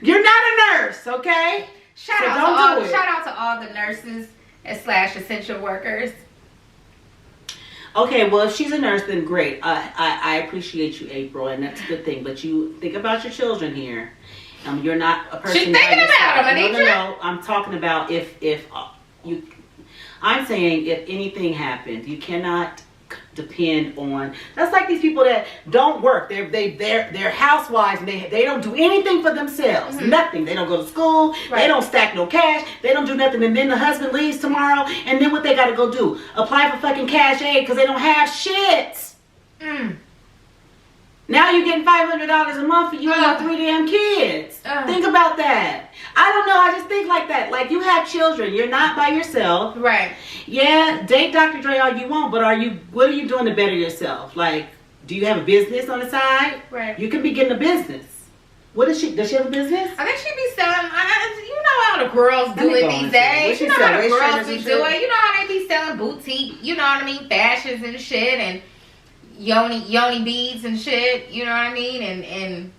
you're not a nurse, okay? Shout out to all the nurses / essential workers. Okay, well, if she's a nurse, then great. I appreciate you, April, and that's a good thing. But you think about your children here. You're not a person. She's thinking about them, Anitra. No. I'm talking about if you. I'm saying if anything happened, you cannot depend on. That's like these people that don't work. They're housewives and they don't do anything for themselves. Mm-hmm. Nothing. They don't go to school. Right. They don't stack no cash. They don't do nothing. And then the husband leaves tomorrow. And then what they got to go do? Apply for fucking cash aid because they don't have shit. Now you're getting $500 a month for you and your 3 damn kids. Think about that. I don't know. I just think like that. Like, you have children. You're not by yourself. Right. Yeah, date Dr. Dre all you want, but what are you doing to better yourself? Like, do you have a business on the side? Right. You can be getting a business. Does she have a business? I think she be selling, you know how the girls do it these days. You know how the girls be doing. You know how they be selling boutique, you know what I mean, fashions and shit, and yoni beads and shit. You know what I mean? And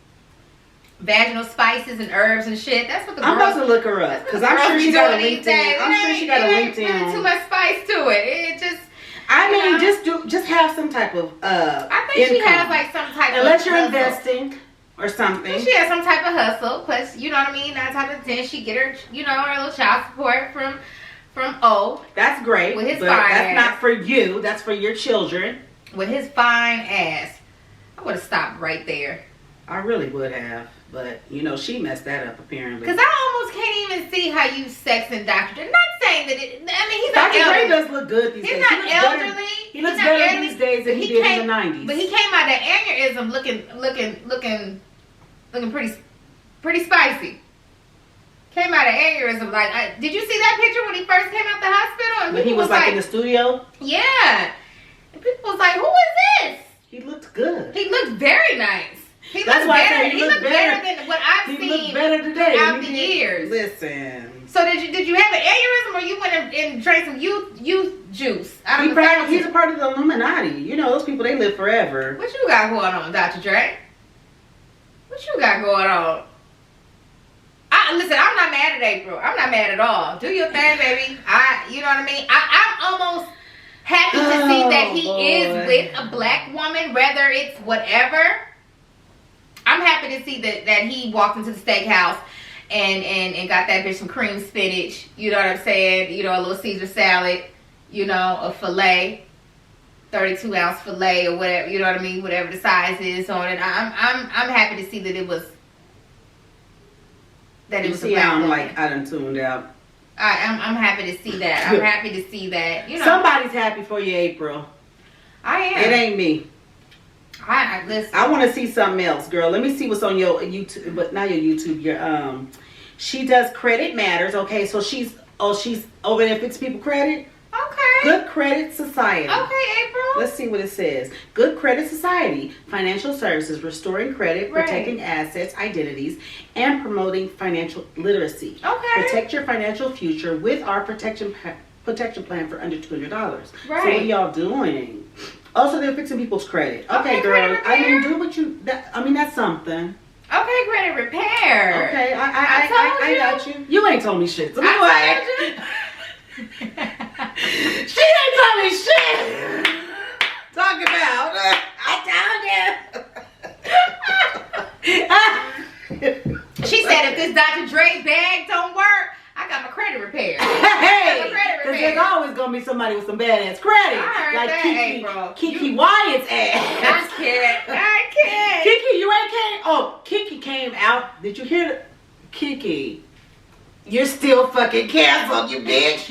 vaginal spices and herbs and shit. That's what the girls. I'm about to look her up because I'm sure she got a LinkedIn. I'm sure she got a LinkedIn. Really too much spice to it. It just. I mean, just have some type of I think income. she has like some type unless of you're hustle. investing or something. She has some type of hustle, plus you know what I mean. 9 times out of 10, she get her her little child support from O. That's great. With his but fine that's ass. not for you. That's for your children. With his fine ass. I would have stopped right there. I really would have, but she messed that up apparently. Because I almost can't even see how you sexing Dr. Dre. Not saying that he's not Dr. Dre elderly. does look good these days. He's not elderly. He looks better these days than he did in the 90s. But he came out of aneurysm looking pretty spicy. Came out of aneurysm like. Did you see that picture when he first came out the hospital? And when he was like in the studio? Yeah. And people was like, who is this? He looked good. He looked very nice. That's why I said he looked better than what I've he seen looked better today throughout the years. Listen. So did you have an aneurysm or you went and drank some youth juice? He's a part of the Illuminati. Those people, they live forever. What you got going on, Dr. Dre? What you got going on? Listen, I'm not mad at April. I'm not mad at all. Do your thing, baby. You know what I mean? I'm almost happy to see that he is with a black woman, whether it's whatever. I'm happy to see that he walked into the steakhouse and got that bitch some cream spinach. You know what I'm saying? A little Caesar salad. A filet, 32-ounce filet or whatever. You know what I mean? Whatever the size is on it. I'm happy to see that it was. That it was a black woman. I done tuned out. I'm happy to see that. I'm happy to see that. Somebody's happy for you, April. I am. It ain't me. I listen. I want to see something else, girl. Let me see what's on your YouTube, but not your YouTube. Your she does Credit Matters. Okay, so she's over there Fix People Credit. Okay. Good Credit Society. Okay, April. Let's see what it says. Good Credit Society, financial services, restoring credit, protecting assets, identities, and promoting financial literacy. Okay. Protect your financial future with our protection plan for under $200. Right. So what are y'all doing? Also, they're fixing people's credit. Okay, girl. I mean, do what you. That's something. Okay, credit repair. Okay, I got you. You ain't told me shit. So I told you. She ain't told me shit. Talk about. I told you. She said if this Dr. Dre bag don't work, I got my credit repaired. Hey, because there's always gonna be somebody with some badass credit, like Kiki Wyatt's ass. I can't. Kiki, you ain't came. Oh, Kiki came out. Did you hear the Kiki? You're still fucking canceled, you bitch.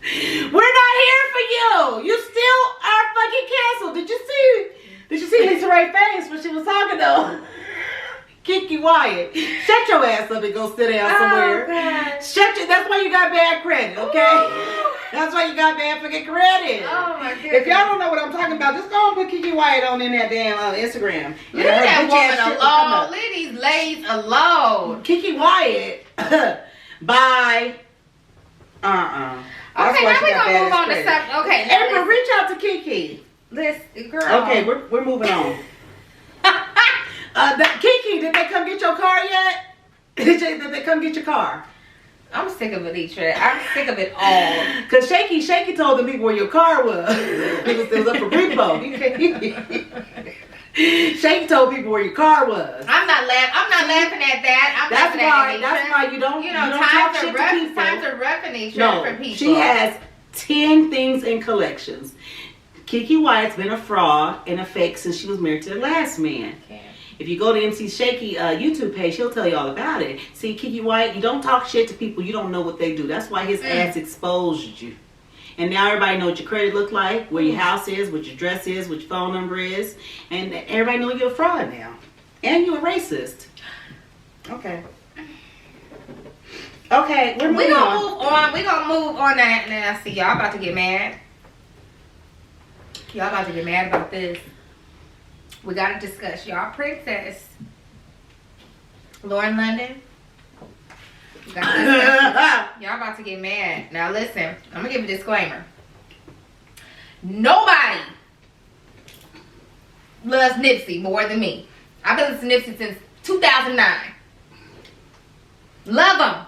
We're not here for you. You still are fucking canceled. Did you see Lisa Ray's face when she was talking though? Kiki Wyatt, shut your ass up and go sit down somewhere. God. That's why you got bad credit, okay? Ooh. That's why you got bad fucking credit. Oh my goodness. If y'all don't know what I'm talking about, just go and put Kiki Wyatt on in that damn Instagram. Leave that woman alone. Leave these ladies alone. Kiki Wyatt. Bye. Okay, now we're gonna move on to something. Okay, April, reach out to Kiki. Listen, girl. Okay, we're moving on. Kiki, did they come get your car yet? Did they come get your car? I'm sick of it, Etra. I'm sick of it all. Cause Shaky told the people where your car was. it was up for repo. Shaky told people where your car was. I'm not laughing at that. That's why you don't talk shit to people. Times are rough in Etra for people. She has 10 things in collections. Kiki Wyatt's been a fraud and a fake since she was married to the last man. Okay. If you go to MC Shaky YouTube page, he'll tell you all about it. See, Kiki Wyatt, you don't talk shit to people. You don't know what they do. That's why his ass exposed you. And now everybody knows what your credit look like, where your house is, what your dress is, what your phone number is. And everybody knows you're a fraud now. And you're a racist. Okay. Okay, we're moving on. We're going to move on now. See, y'all about to get mad. Y'all about to get mad about this. We got to discuss y'all princess, Lauren London. Y'all about to get mad. Now listen, I'm going to give a disclaimer. Nobody loves Nipsey more than me. I've been listening to Nipsey since 2009. Love him.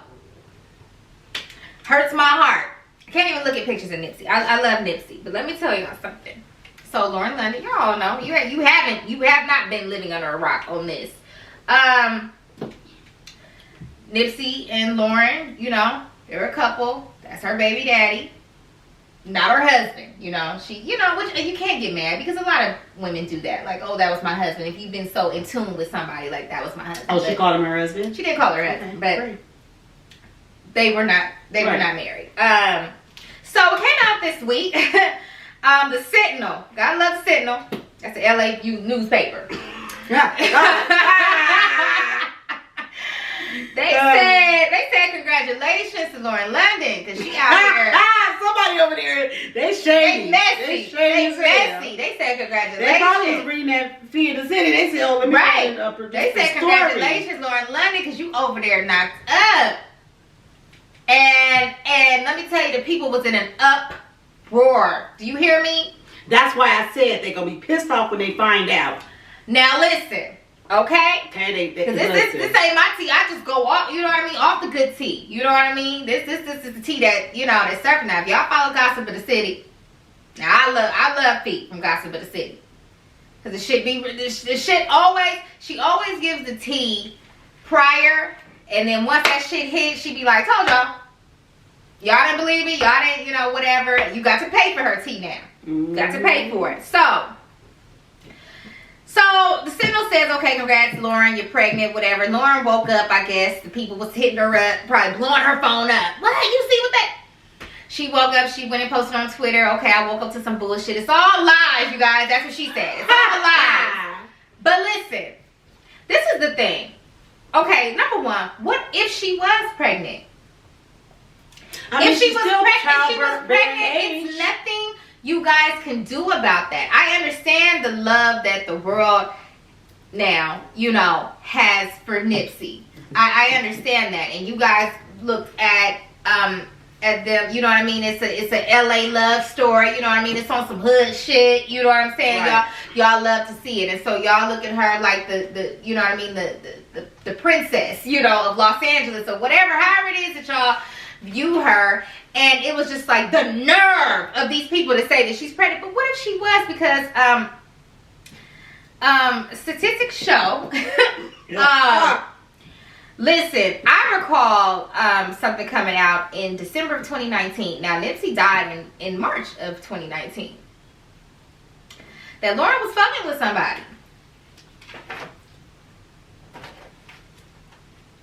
Hurts my heart. I can't even look at pictures of Nipsey. I love Nipsey. But let me tell y'all something. So Lauren London, y'all know, you have not been living under a rock on this. Nipsey and Lauren, you know, they're a couple. That's her baby daddy. Not her husband, you know. She, you know, which you can't get mad because a lot of women do that. Like, oh, that was my husband. If you've been so in tune with somebody, like, that was my husband. Oh, she called him her husband? She didn't call her husband, but great. They were not married. So it came out this week. The Sentinel. Gotta love the Sentinel. That's the LA newspaper. They said congratulations to Lauren London because she out there. Somebody over there, they shady. They messy. They messy. They said congratulations. They probably was reading that feed of the city. They said, oh, let me They said congratulations, Lauren London, because you over there knocked up. And let me tell you, the people was in an uproar. Do you hear me? That's why I said they're gonna be pissed off when they find out. Now listen. Okay? Okay, because this ain't my tea. I just go off, you know what I mean? Off the good tea. You know what I mean? This is the tea that, you know, that's surfing now. If y'all follow Gossip of the City, now I love Feet from Gossip of the City. Because the shit always, she always gives the tea prior, and then once that shit hits, she be like, told y'all. Y'all didn't believe me, y'all didn't, you know, whatever. You got to pay for her tea now. Mm-hmm. Got to pay for it. So the Sentinel says, okay, congrats, Lauren, you're pregnant, whatever. Lauren woke up, I guess. The people was hitting her up, probably blowing her phone up. What? You see what that? She woke up, she went and posted on Twitter, okay, I woke up to some bullshit. It's all lies, you guys. That's what she said. It's all lies. But listen, this is the thing. Okay, number one, what if she was pregnant? If she was pregnant, it's nothing you guys can do about that. I understand the love that the world now, you know, has for Nipsey. I understand that. And you guys looked at them, you know what I mean? It's a LA love story, you know what I mean? It's on some hood shit, you know what I'm saying? Right. Y'all love to see it. And so y'all look at her like the you know what I mean, the princess, you know, of Los Angeles or whatever, however it is that y'all view her. And it was just like the nerve of these people to say that she's pregnant. But what if she was? Because statistics show. Listen, I recall something coming out in December of 2019. Now, Nipsey died in March of 2019. That Lauren was fucking with somebody.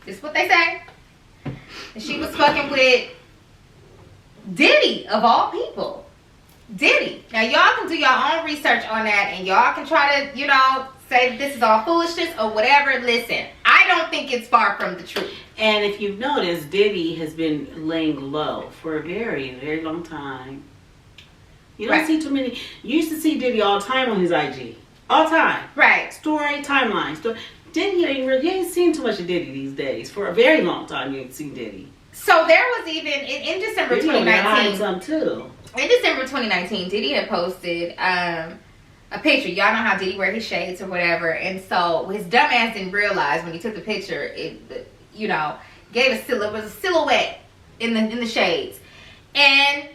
This is what they say. And she was fucking with Diddy, of all people. Diddy. Now, y'all can do your own research on that, and y'all can try to, you know, say that this is all foolishness or whatever. Listen, I don't think it's far from the truth. And if you've noticed, Diddy has been laying low for a very, very long time. You don't see too many. You used to see Diddy all the time on his IG. All the time. Right. Story, timeline. Diddy you ain't seen too much of Diddy these days. For a very long time, you ain't seen Diddy. So there was even, in December 2019. Some too. In December 2019, Diddy had posted a picture. Y'all know how Diddy wear his shades or whatever. And so his dumb ass didn't realize when he took the picture, it, you know, it was a silhouette in the shades. And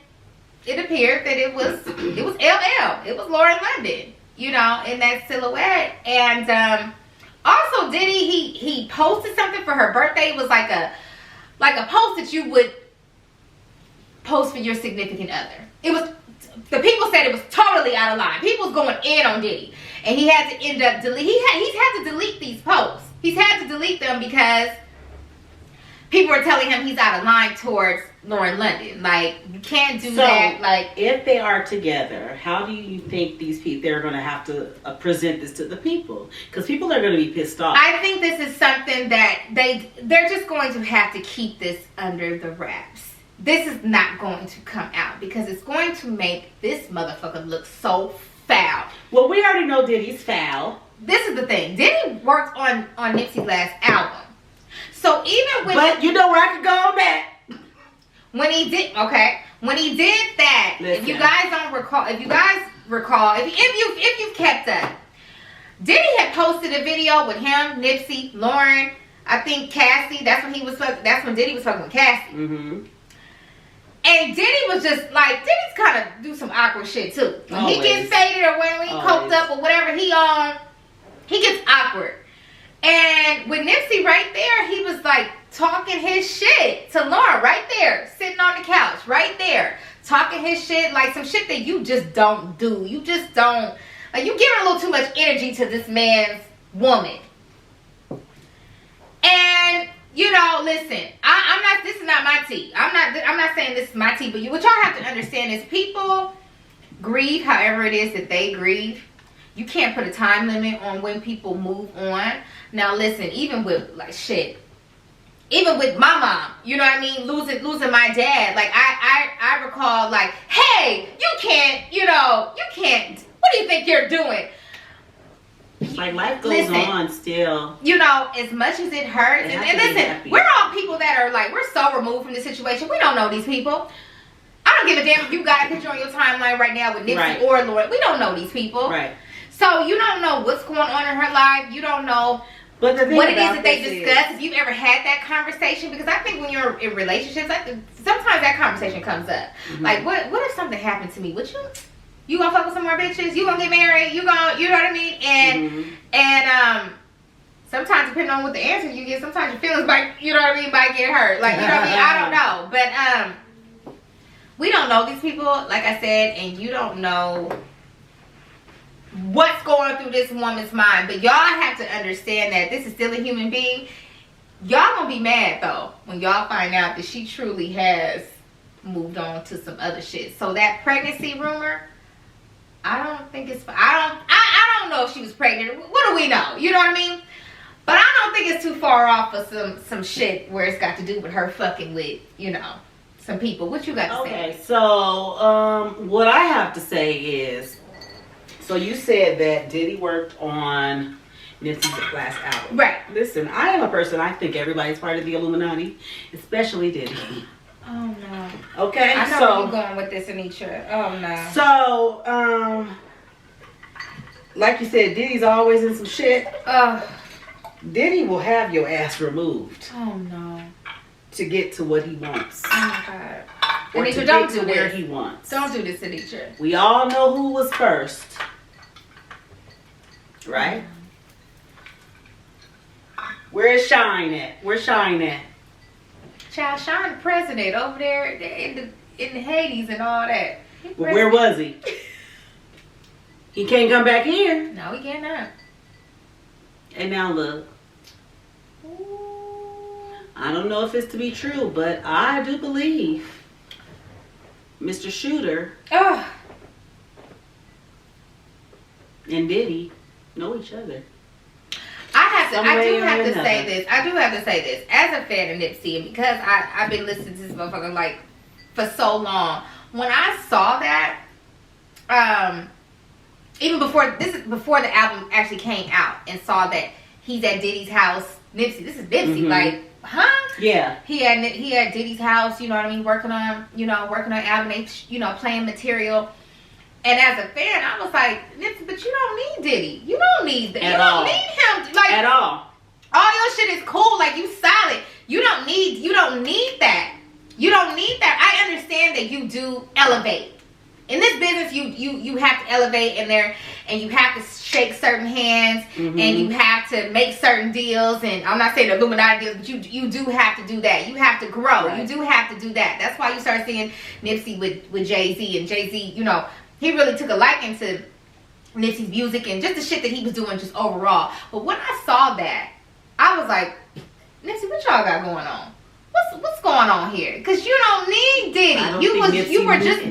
it appeared that it was LL. It was Lauren London, you know, in that silhouette. And also Diddy, he posted something for her birthday. It was like a post that you would post for your significant other. The people said it was totally out of line. People was going in on Diddy. And he had to end up he's had to delete these posts. He's had to delete them because people were telling him he's out of line towards Lauren London. Like, you can't do that. Like, if they are together, how do you think these people, they're going to have to present this to the people? Because people are going to be pissed off. I think this is something that they're just going to have to keep this under the wraps. This is not going to come out because it's going to make this motherfucker look so foul. Well, we already know Diddy's foul. This is the thing. Diddy worked on Nipsey's last album. So even when... But you know where I could go on that. When he When he did that, Listen. if you guys recall, if you've kept up, Diddy had posted a video with him, Nipsey, Lauren, I think Cassie. That's when Diddy was fucking with Cassie. Mm-hmm. And Diddy was just like, Diddy's kind of do some awkward shit too. When he gets faded or when he coked up or whatever he gets awkward. And with Nipsey right there, he was like talking his shit to Lauren right there, sitting on the couch right there, talking his shit, like some shit that you just don't do. You just don't, like, you giving a little too much energy to this man's woman. And you know, listen, I'm not. This is not my tea. I'm not saying this is my tea, but what y'all have to understand is people grieve however it is that they grieve. You can't put a time limit on when people move on. Now, listen, even with like shit, even with my mom, you know what I mean, losing my dad. Like I recall, like, hey, you can't. What do you think you're doing? Like, life goes on still. You know, as much as it hurts. And listen, we're all people that are like, we're so removed from the situation. We don't know these people. I don't give a damn if you got a picture on your timeline right now with Nipsey or Lauren. We don't know these people. Right. So you don't know what's going on in her life. You don't know what it is that they discuss. If you've ever had that conversation. Because I think when you're in relationships, sometimes that conversation comes up. Mm-hmm. Like, what if something happened to me? Would you gonna fuck with some more bitches? You gonna get married? You know what I mean? And sometimes depending on what the answer you get, sometimes your feelings might get hurt. Like, you know what I mean? I don't know. But we don't know these people, like I said, and you don't know what's going through this woman's mind. But y'all have to understand that this is still a human being. Y'all gonna be mad though when y'all find out that she truly has moved on to some other shit. So that pregnancy rumor, I don't think it's. I don't know if she was pregnant. What do we know? You know what I mean? But I don't think it's too far off of some shit where it's got to do with her fucking with, some people. What you got to say? Okay, so what I have to say is, so you said that Diddy worked on Nipsey's last album. Right. Listen, I am a person, I think everybody's part of the Illuminati, especially Diddy. Oh no. Okay, I know where you're going with this, Anitra. Oh no. So, like you said, Diddy's always in some shit. Diddy will have your ass removed. Oh no. To get to what he wants. Oh my God. Or Anitra, to don't get do to this. where he wants. Don't do this, Anitra. We all know who was first. Right? Where's Shine at? Where's Shine at? Child, Shine the president over there in the Hades and all that. Well, where was he? He can't come back here. No, he cannot. And now look. I don't know if it's to be true, but I do believe Mr. Shooter and Diddy know each other. I do have to say this. As a fan of Nipsey, and because I've been listening to this motherfucker like for so long, when I saw that, even before the album actually came out, and saw that he's at Diddy's house, this is Nipsey, like, huh? Yeah. He had Diddy's house, you know what I mean, working on album, playing material. And as a fan, I was like, Nipsey, but you don't need Diddy. You don't need that. You don't need him. Like, at all. All your shit is cool. Like, you solid. You don't need that. You don't need that. I understand that you do elevate. In this business, you have to elevate and you have to shake certain hands, and you have to make certain deals. And I'm not saying Illuminati deals, but you do have to do that. You have to grow. Right. You do have to do that. That's why you start seeing Nipsey with Jay-Z, and Jay-Z, he really took a liking to Nipsey's music and just the shit that he was doing just overall. But when I saw that, I was like, Nipsey, what y'all got going on? What's going on here? Because you don't need Diddy.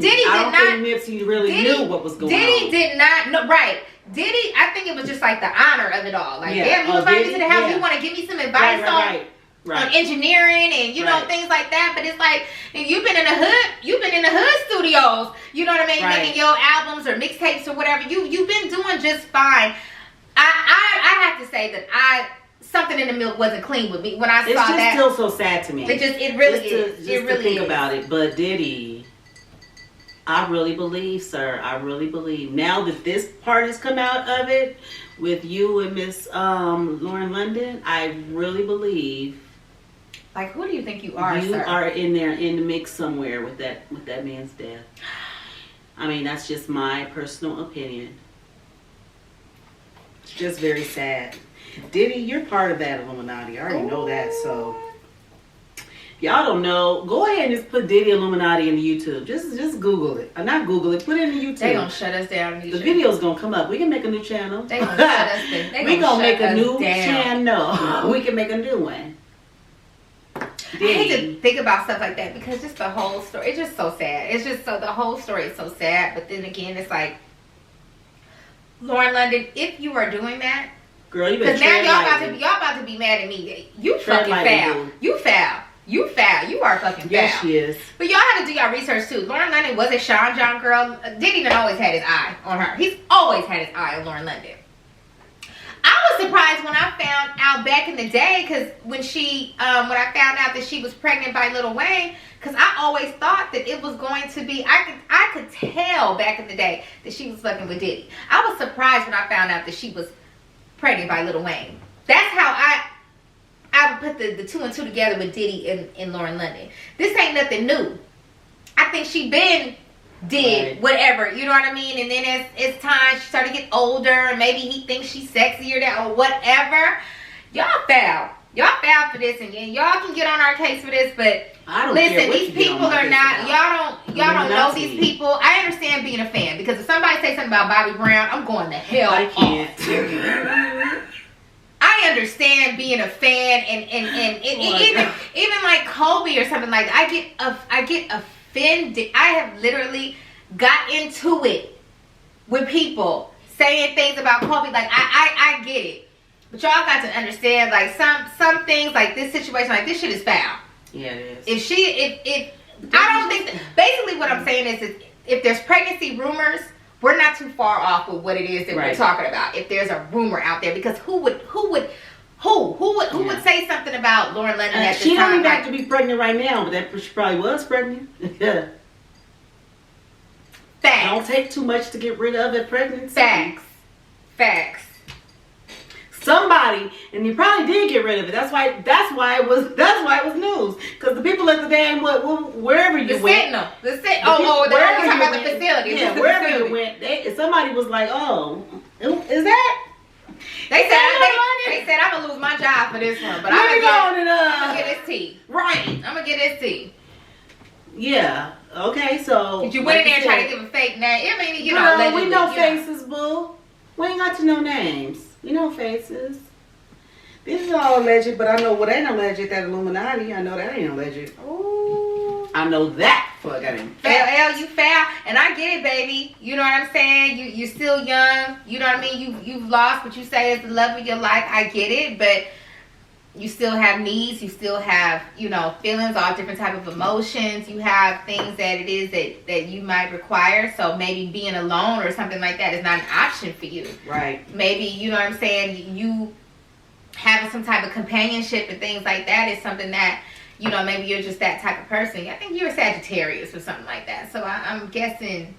Diddy really knew what was going on. Diddy did not know, right. Diddy, I think it was just like the honor of it all. Like, damn, you invited me to the house, you want to give me some advice on engineering and things like that. But it's like, you've been in the hood studios, you know what I mean, making your albums or mixtapes or whatever. You've been doing just fine. I have to say that something in the milk wasn't clean with me when I saw that. It's just still so sad to me. It really is. Just to think about it. But Diddy, I really believe, sir. I really believe. Now that this part has come out of it with you and Miss Lauren London, I really believe. Like, who do you think you are, You sir? are in there in the mix somewhere with that man's death. I mean, that's just my personal opinion. It's just very sad. Diddy, you're part of that Illuminati. I already know that, so. Y'all don't know, go ahead and just put Diddy Illuminati into YouTube. Just Google it. Not Google it, put it into YouTube. They gonna shut us down. The video's gonna come up. We can make a new channel. They gonna shut us down. We gonna make a new channel. We can make a new one. Diddy. I hate to think about stuff like that because just the whole story, it's just so sad. It's just the whole story is so sad. But then again, it's like, Lauren London, if you are doing that, girl, you better because now y'all about to be mad at me. You fucking foul. You foul. You foul. You are fucking foul. Yes, she is. But y'all have to do y'all research too. Lauren London was a Sean John girl. Diddy done always had his eye on her. He's always had his eye on Lauren London. I was surprised when I found out back in the day, because when I found out that she was pregnant by Lil Wayne, because I always thought that it was going to be, I could tell back in the day that she was fucking with Diddy. I was surprised when I found out that she was pregnant by Lil Wayne. That's how I would put the two and two together with Diddy and Lauren London. This ain't nothing new. I think she been did whatever, you know what I mean? And then as time she started to get older, and maybe he thinks she's sexier or whatever. Y'all foul for this, and y'all can get on our case for this, but I don't listen, care what these people are not, y'all don't know these people. I understand being a fan, because if somebody say something about Bobby Brown, I'm going to hell. I can't. I understand being a fan, and even like Kobe or something like that. I get offended. I have literally got into it with people saying things about Kobe. Like I get it, but y'all got to understand, like some things, like this situation, like this shit is foul. Yeah, it is. If I don't think basically what I'm saying is if there's pregnancy rumors, we're not too far off with what it is that we're talking about. If there's a rumor out there, because who would say something about Lauren London at the time? She don't even have to be pregnant right now, but she probably was pregnant. Yeah. Facts. Don't take too much to get rid of a pregnancy. Facts. Somebody, and you probably did get rid of it. That's why it was news. Because the people at the damn wherever you went, the Sentinel. They're talking about the facility. Yeah, wherever you went, somebody was like, "Oh, is that?" They said I'm gonna lose my job for this one, but I'm gonna get this tea. Right. I'm gonna get this tea. Yeah. Okay. So. Did you went in there and try to give a fake name? I mean, allegedly, we know faces, boo. We ain't got to know names. We know faces. This is all alleged, but I know what ain't alleged. That Illuminati. I know that ain't alleged. Ooh. I know that for a goddamn fact. You foul, and I get it, baby. You know what I'm saying? You're still young. You know what I mean? You've lost what you say is the love of your life. I get it, but you still have needs. You still have, feelings, all different type of emotions. You have things that it is that you might require. So maybe being alone or something like that is not an option for you. Right. Maybe, you know what I'm saying, you having some type of companionship and things like that is something that, maybe you're just that type of person. I think you're a Sagittarius or something like that. So I'm guessing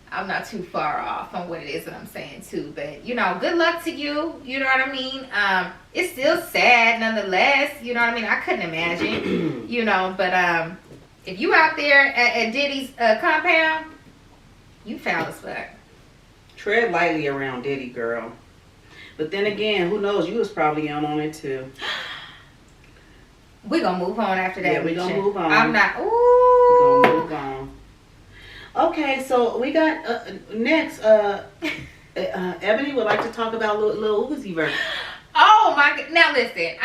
I'm not too far off on what it is that I'm saying too. But, good luck to you. You know what I mean? It's still sad nonetheless. You know what I mean? I couldn't imagine, but if you out there at Diddy's compound, you foul as fuck. Tread lightly around Diddy, girl. But then again, who knows? You was probably on it too. We're going to move on after that. Yeah, we're going to move on. I'm not. Ooh. We're going to move on. Okay, so we got next. Ebony would like to talk about Lil Uzi Vert. Oh my God! Now listen,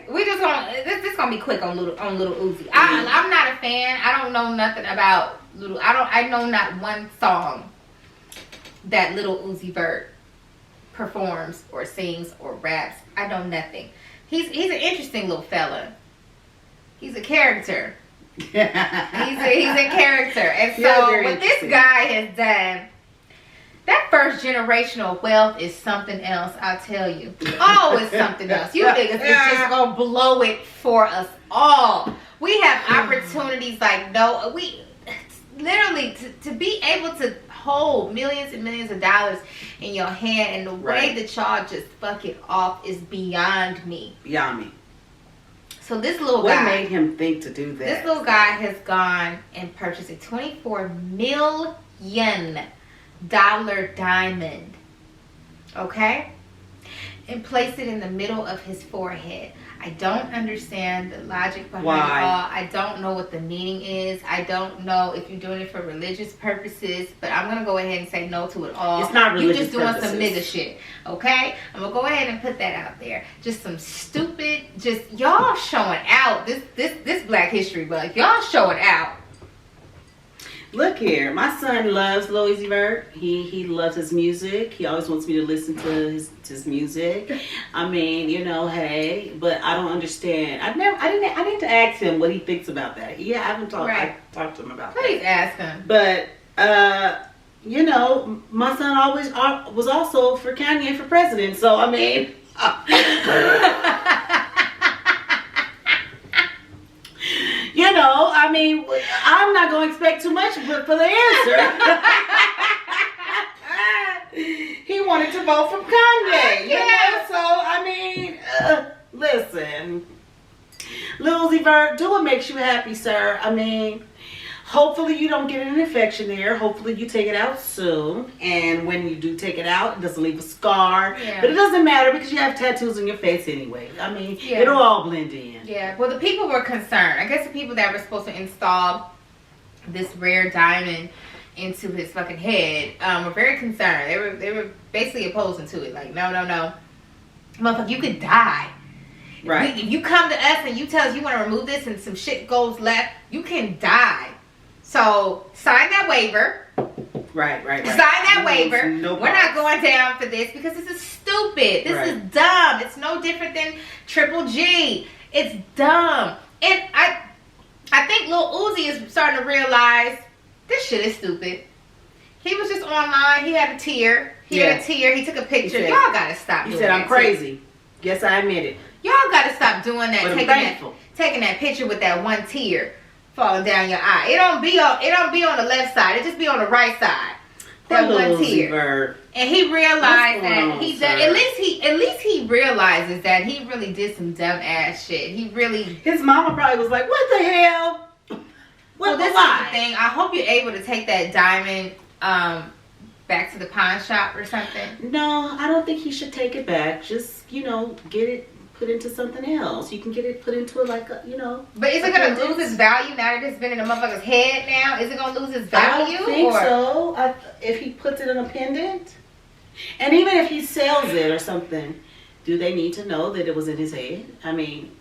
we just gonna this gonna be quick on Lil Uzi. I'm not a fan. I don't know nothing about Lil. I know not one song that Lil Uzi Vert performs or sings or raps. I know nothing. He's an interesting little fella. He's a character. he's a character, and so what this guy has done, that first generational wealth is something else. I'll tell you. Oh, it's something else. You niggas is just gonna blow it for us all. We have opportunities like literally to be able to hold millions and millions of dollars in your hand, and the way that y'all just fuck it off is beyond me. Beyond me. So this little what guy. What made him think to do that? This little guy has gone and purchased a $24 million diamond. Okay? And placed it in the middle of his forehead. I don't understand the logic behind it all. I don't know what the meaning is. I don't know if you're doing it for religious purposes, but I'm going to go ahead and say no to it all. It's not religious You're just doing purposes. some nigga shit, okay? I'm going to go ahead and put that out there. Just some stupid, just y'all showing out. This Black History Month. Y'all showing out. Look here, my son loves Lil Uzi Vert. He loves his music. He always wants me to listen to his music. I mean, you know, hey, but I don't understand. I need to ask him what he thinks about that. Yeah, I haven't talked. Right. I talked to him about Please that. ask him. But you know, my son always was also for Kanye for president. So I mean. You know, I mean, I'm not going to expect too much for the answer. He wanted to vote for Kanye. You know? So, I mean, listen. Lil Uzi Vert, do what makes you happy, sir. I mean, hopefully you don't get an infection there. Hopefully you take it out soon. And when you do take it out, it doesn't leave a scar. Yeah. But it doesn't matter because you have tattoos on your face anyway. I mean, it'll all blend in. Yeah, well, the people were concerned. I guess the people that were supposed to install this rare diamond into his fucking head were very concerned. They were basically opposing to it. Like, no. Motherfucker, you could die. Right. If you come to us and you tell us you want to remove this and some shit goes left, you can die. So, sign that waiver. Right. Sign that waiver. No We're not going down for this because this is stupid. This is dumb. It's no different than Triple G. It's dumb. And I think Lil Uzi is starting to realize this shit is stupid. He was just online. He had a tear. He took a picture. Y'all gotta stop doing that. He said, I'm crazy. Yes, I admit it. Y'all gotta stop doing that. But Taking that picture with that one tear falling down your eye. It don't be on the left side. It just be on the right side. That one tear. And he realized that at least he realizes that he really did some dumb ass shit. His mama probably was like, what the hell? This is the thing. I hope you're able to take that diamond back to the pawn shop or something. No, I don't think he should take it back. Just, you know, get it put into something else. You can get it put into like a, you know. But is it going to lose its value now that it's been in a motherfucker's head now? Is it going to lose its value? I don't think so. If he puts it in a pendant. And even if he sells it or something, do they need to know that it was in his head? I mean,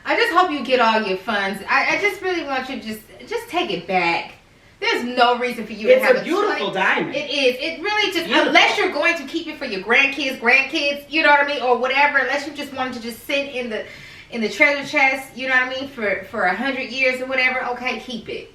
I just hope you get all your funds. I just really want you to just take it back. There's no reason for you to have a beautiful diamond. It is. It really just, unless you're going to keep it for your grandkids, you know what I mean, or whatever. Unless you just wanted to just sit in the treasure chest, you know what I mean, for 100 years or whatever. Okay, keep it.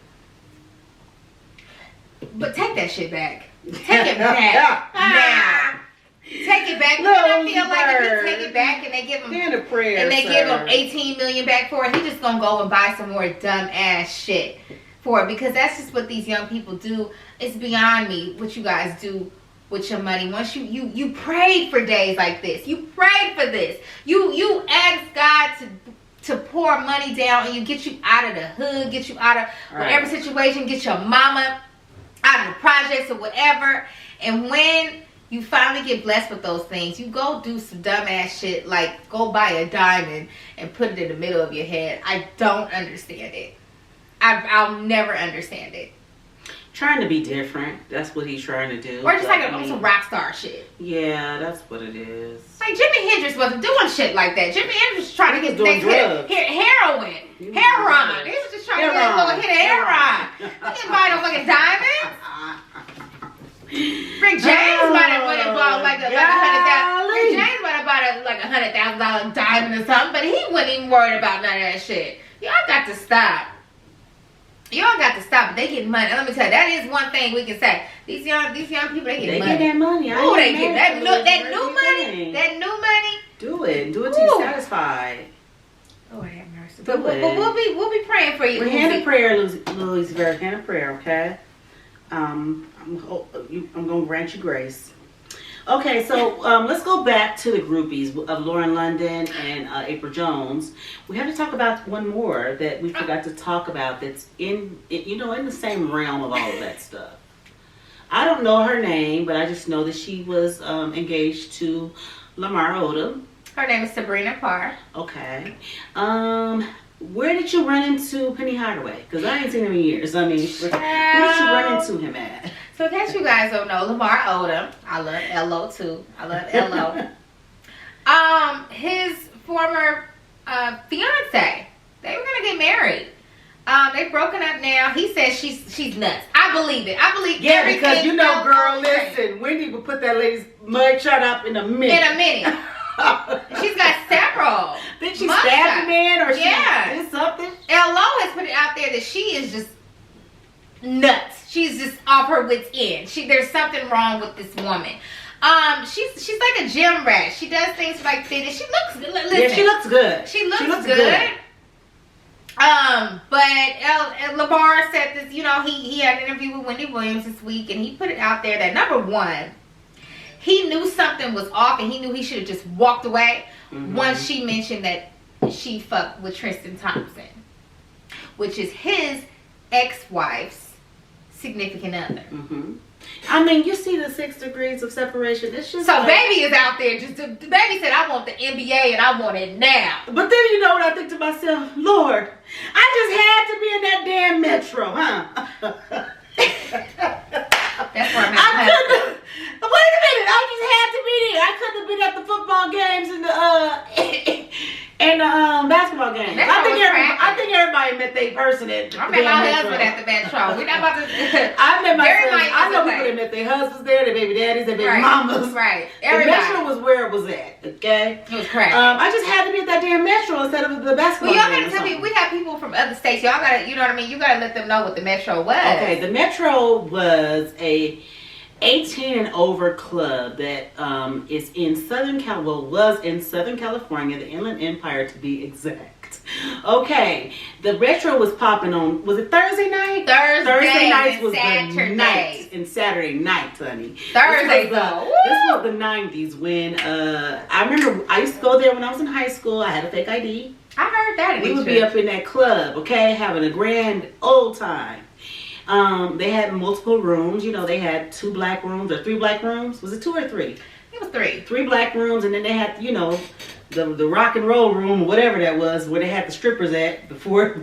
But take that shit back. Take it back now. Take it back. I feel like if you take it back and they give him give him 18 million back for it, he just gonna go and buy some more dumb ass shit for it, because that's just what these young people do. It's beyond me what you guys do with your money. Once you prayed for days like this, you prayed for this, you asked God to pour money down and you get you out of the hood, get you out of whatever situation, get your mama out of the projects or whatever, and when you finally get blessed with those things, you go do some dumbass shit like go buy a diamond and put it in the middle of your head. I don't understand it. I'll never understand it. Trying to be different. That's what he's trying to do. Or just like some rock star shit. Yeah, that's what it is. Like Jimi Hendrix wasn't doing shit like that. Jimi Hendrix was trying to get the next heroin. He was just trying to get a little hit of heroin. He didn't buy no fucking diamonds. Rick James might have went and bought like $100,000. Rick James might have bought like $100,000 diamond or something, but he wasn't even worried about none of that shit. Y'all got to stop. Y'all got to stop. They get money. Let me tell you, that is one thing we can say. These young people, they get money. They get that money. Oh, they get that new money. That new money. Do it till you're satisfied. Oh, I have mercy. But we'll be praying for you. Hand of prayer, Louise. Hand of prayer, okay? I'm gonna grant you grace. Okay, so let's go back to the groupies of Lauren London and April Jones. We have to talk about one more that we forgot to talk about. That's in the same realm of all of that stuff. I don't know her name, but I just know that she was engaged to Lamar Odom. Her name is Sabrina Parr. Okay. Where did you run into Penny Hardaway? Because I ain't seen him in years. I mean, where did you run into him at? So in case you guys don't know, Lamar Odom, I love L.O. too. I love L.O. His former fiance, they were gonna get married. They've broken up now. He says she's nuts. I believe it. I believe everything. Yeah, because girl, listen, Wendy would put that lady's mugshot up in a minute. She's got several. Did she stab the man or she did something? L.O. has put it out there that she is just nuts. She's just off her wits end. There's something wrong with this woman. She's like a gym rat. She does things like fitness. She looks good. Listen, yeah, she looks good. She looks good. But Lamar said this. He had an interview with Wendy Williams this week, and he put it out there that number one, he knew something was off, and he knew he should have just walked away once she mentioned that she fucked with Tristan Thompson, which is his ex-wife's significant other. I mean, you see the 6 degrees of separation. It's just so baby is out there. Baby said, "I want the NBA and I want it now." But then you know what I think to myself, Lord, I just had to be in that damn Metro, huh? That's where I'm at. I couldn't. Wait a minute. I just had to be there. I couldn't have been at the football games and the basketball games. I think everybody met their person at the I met my husband at the Metro. We're not about to. I met my husband. I know people that met their husbands there, their baby daddies, their baby mamas. Right. Everybody. The Metro was where it was at. Okay. It was crazy. I just had to be at that damn Metro instead of the basketball. Well, y'all gotta tell me. We have people from other states. Y'all gotta, you know what I mean. You gotta let them know what the Metro was. Okay. The Metro was a 18 and over club that is in was in Southern California, the Inland Empire to be exact. Okay, the Retro was popping on, was it Thursday night? Thursday nights was the night, and Saturday night, honey. Thursday This was the 90s when, I remember I used to go there when I was in high school. I had a fake ID. I heard that. We would be up in that club, okay, having a grand old time. They had multiple rooms. They had 2 black rooms or 3 black rooms. Was it 2 or 3? It was 3. 3 black rooms, and then they had, the rock and roll room, whatever that was, where they had the strippers at before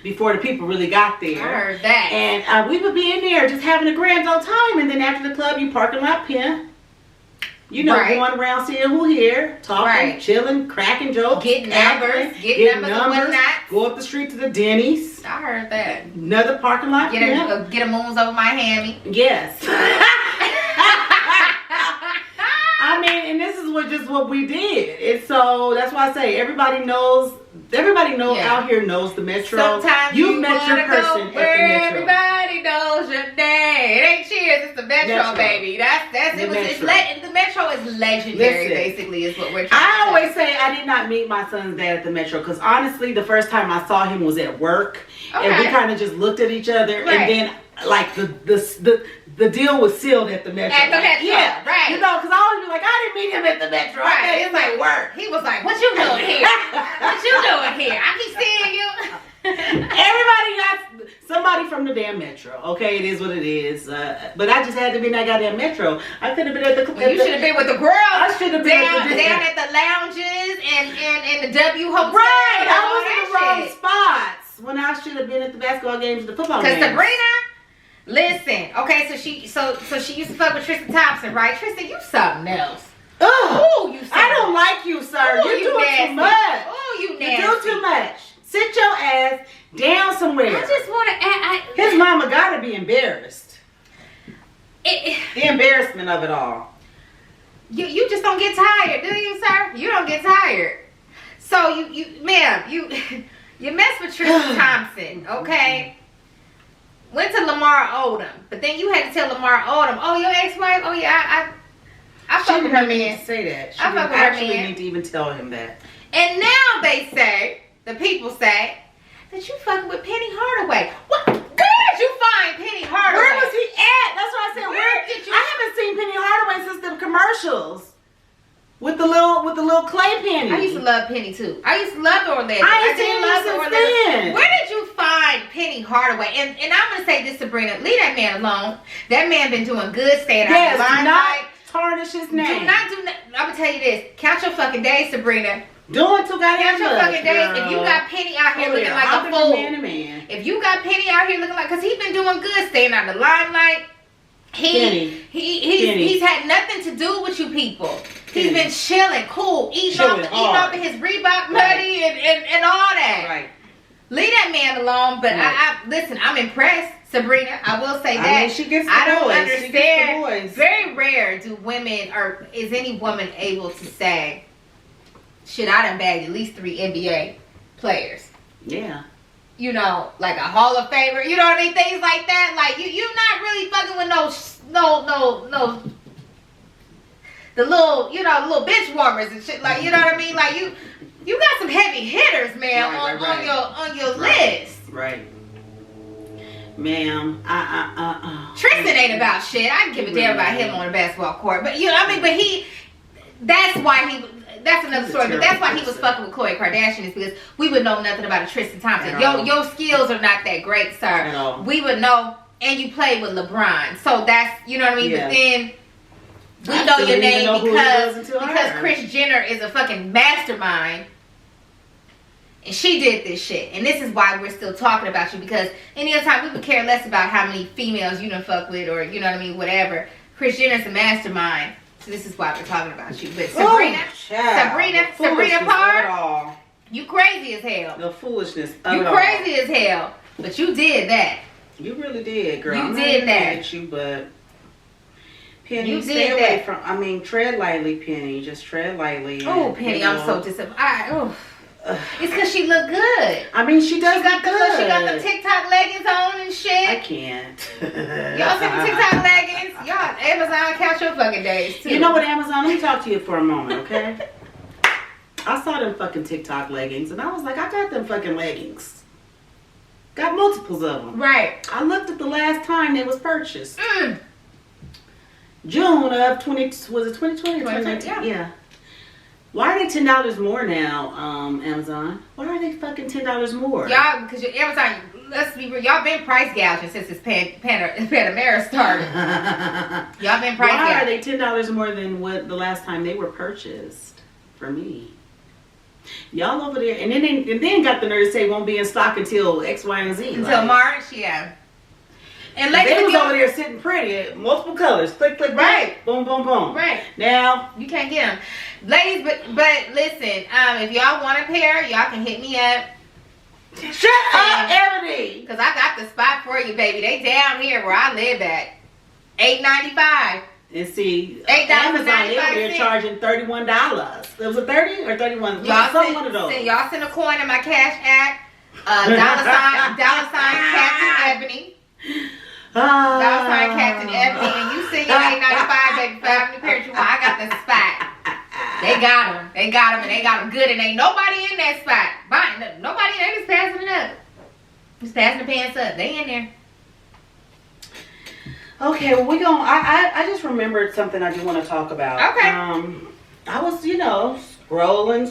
the people really got there. I heard that. And we would be in there just having a grand old time, and then after the club, you parking lot pimp. Going around seeing who here, talking, chilling, cracking jokes, getting numbers, and whatnot. Go up the street to the Denny's. I heard that. Another parking lot. Get a moons over my hammy. Yes. I mean, and this is what we did. And so that's why I say everybody knows out here knows the Metro. Sometimes you've met your person at the Metro. Everybody knows your name. It ain't Cheers, it's the Metro. Baby. The Metro is legendary. Basically, is what we're trying to say. I always say I did not meet my son's dad at the Metro because honestly, the first time I saw him was at work, and we kind of just looked at each other, and then like the deal was sealed at the Metro. At the Metro, yeah, right. Because I always be like, I didn't meet him at the Metro. Right. It's like work. He was like, "What you doing here? What you doing here? I keep seeing you." Everybody got somebody from the damn Metro. Okay, it is what it is. But I just had to be in that goddamn Metro. I could have been at the. You should have been with the girls. I should have been down at the lounges and the W Hotel. Right, I was in the wrong spots when I should have been at the basketball games and the football games. Because Sabrina. Listen, okay, so she used to fuck with Tristan Thompson, right? Tristan, you something else. Oh, you something. I don't like you, sir. Ooh, You're doing too much. Oh, you nasty. You do too much. Sit your ass down somewhere. I just want to. His mama gotta be embarrassed. The embarrassment of it all. You just don't get tired, do you, sir? You don't get tired. So you mess with Tristan Thompson, okay? Went to Lamar Odom, but then you had to tell Lamar Odom, "Oh, your ex-wife? Oh yeah, I fuck with her man." Say that. She I didn't fuck with her actually man. need to even tell him that. And now they say the people say that you fucking with Penny Hardaway. What? Where did you find Penny Hardaway? Where was he at? That's what I said. Where did you? I haven't seen Penny Hardaway since the commercials. With the little clay penny. I used to love Penny too. I used to love the Orlando. I did love the Orlando. Where did you find Penny Hardaway? And I'm gonna say this, Sabrina, leave that man alone. That man been doing good, staying out of the limelight. Not tarnish his name. Do not. I'm gonna tell you this. Count your fucking days, Sabrina. Doing too goddamn Count your fucking days. If you got Penny out here looking like a fool. If you got Penny out here looking like, cause he's been doing good, staying out of the limelight. He's had nothing to do with you people. He's been chilling, cool, eating off of his Reebok money and all that. Right. Leave that man alone. But listen, I'm impressed, Sabrina. I will say that. I mean, she gets the I don't boys. understand. She gets the boys. Very rare do women, or is any woman able to say, shit, I done bagged at least 3 NBA players. Yeah. You know, like a Hall of Famer. You know what I mean? Things like that. Like you're not really fucking with no the little, little bench warmers and shit. Like, you know what I mean? Like you got some heavy hitters, man, on your list. Right. Ma'am, Tristan ain't about shit. I can give a damn about him on the basketball court. But that's another story. But that's why he was fucking with Khloe Kardashian, is because we would know nothing about a Tristan Thompson. Your skills are not that great, sir. At all. We would know, and you played with LeBron. So that's, you know what I mean? Yeah. But then we know your name because Kris Jenner is a fucking mastermind. And she did this shit. And this is why we're still talking about you, because any other time we would care less about how many females you done fuck with, or you know what I mean, whatever. Kris Jenner's a mastermind. So this is why we're talking about you. But Sabrina Parr, you crazy as hell. The foolishness of you it crazy as hell. But you did that. You really did, girl. You did that. At you, but Penny, you stay did away that. from. I mean, tread lightly, Penny. Just tread lightly. Oh, Penny, I'm so disappointed. It's because she look good. I mean, she does. She got the TikTok leggings on and shit. I can't. Y'all see the TikTok leggings? Y'all, Amazon, count your fucking days too. You know what, Amazon? Let me talk to you for a moment, okay? I saw them fucking TikTok leggings, and I was like, I got them fucking leggings. Got multiples of them. Right. I looked at the last time they was purchased. June of 2020 or 2019? Yeah. Why are they $10 more now, Amazon? Why are they fucking $10 more? Y'all, because Amazon, let's be real, y'all been price gouging since this Panamera started. Y'all been price gouging. Why are they $10 more than what the last time they were purchased for me? Y'all over there, and then got the nerve to say won't be in stock until X, Y, and Z. Until March, yeah. And they was over there sitting pretty, multiple colors, click, click, right, boom, boom, boom. Right. Now you can't get them, ladies. But listen, if y'all want a pair, y'all can hit me up. Shut up, Ebony. Cause I got the spot for you, baby. They down here where I live at, $8.95. And see, Amazon, they over there charging $31. It was a 30 or 31. One of those. Y'all send a coin in my Cash App. $$ Captain Ebony. Captain Ebony, and you send your $8.95, baby, for how many pairs you want. I got the spot. They got them, and they got them good, and ain't nobody in that spot. Nobody, they just passing it up. Just passing the pants up. They in there. Okay, well, I just remembered something I do want to talk about. Okay. I was, scrolling.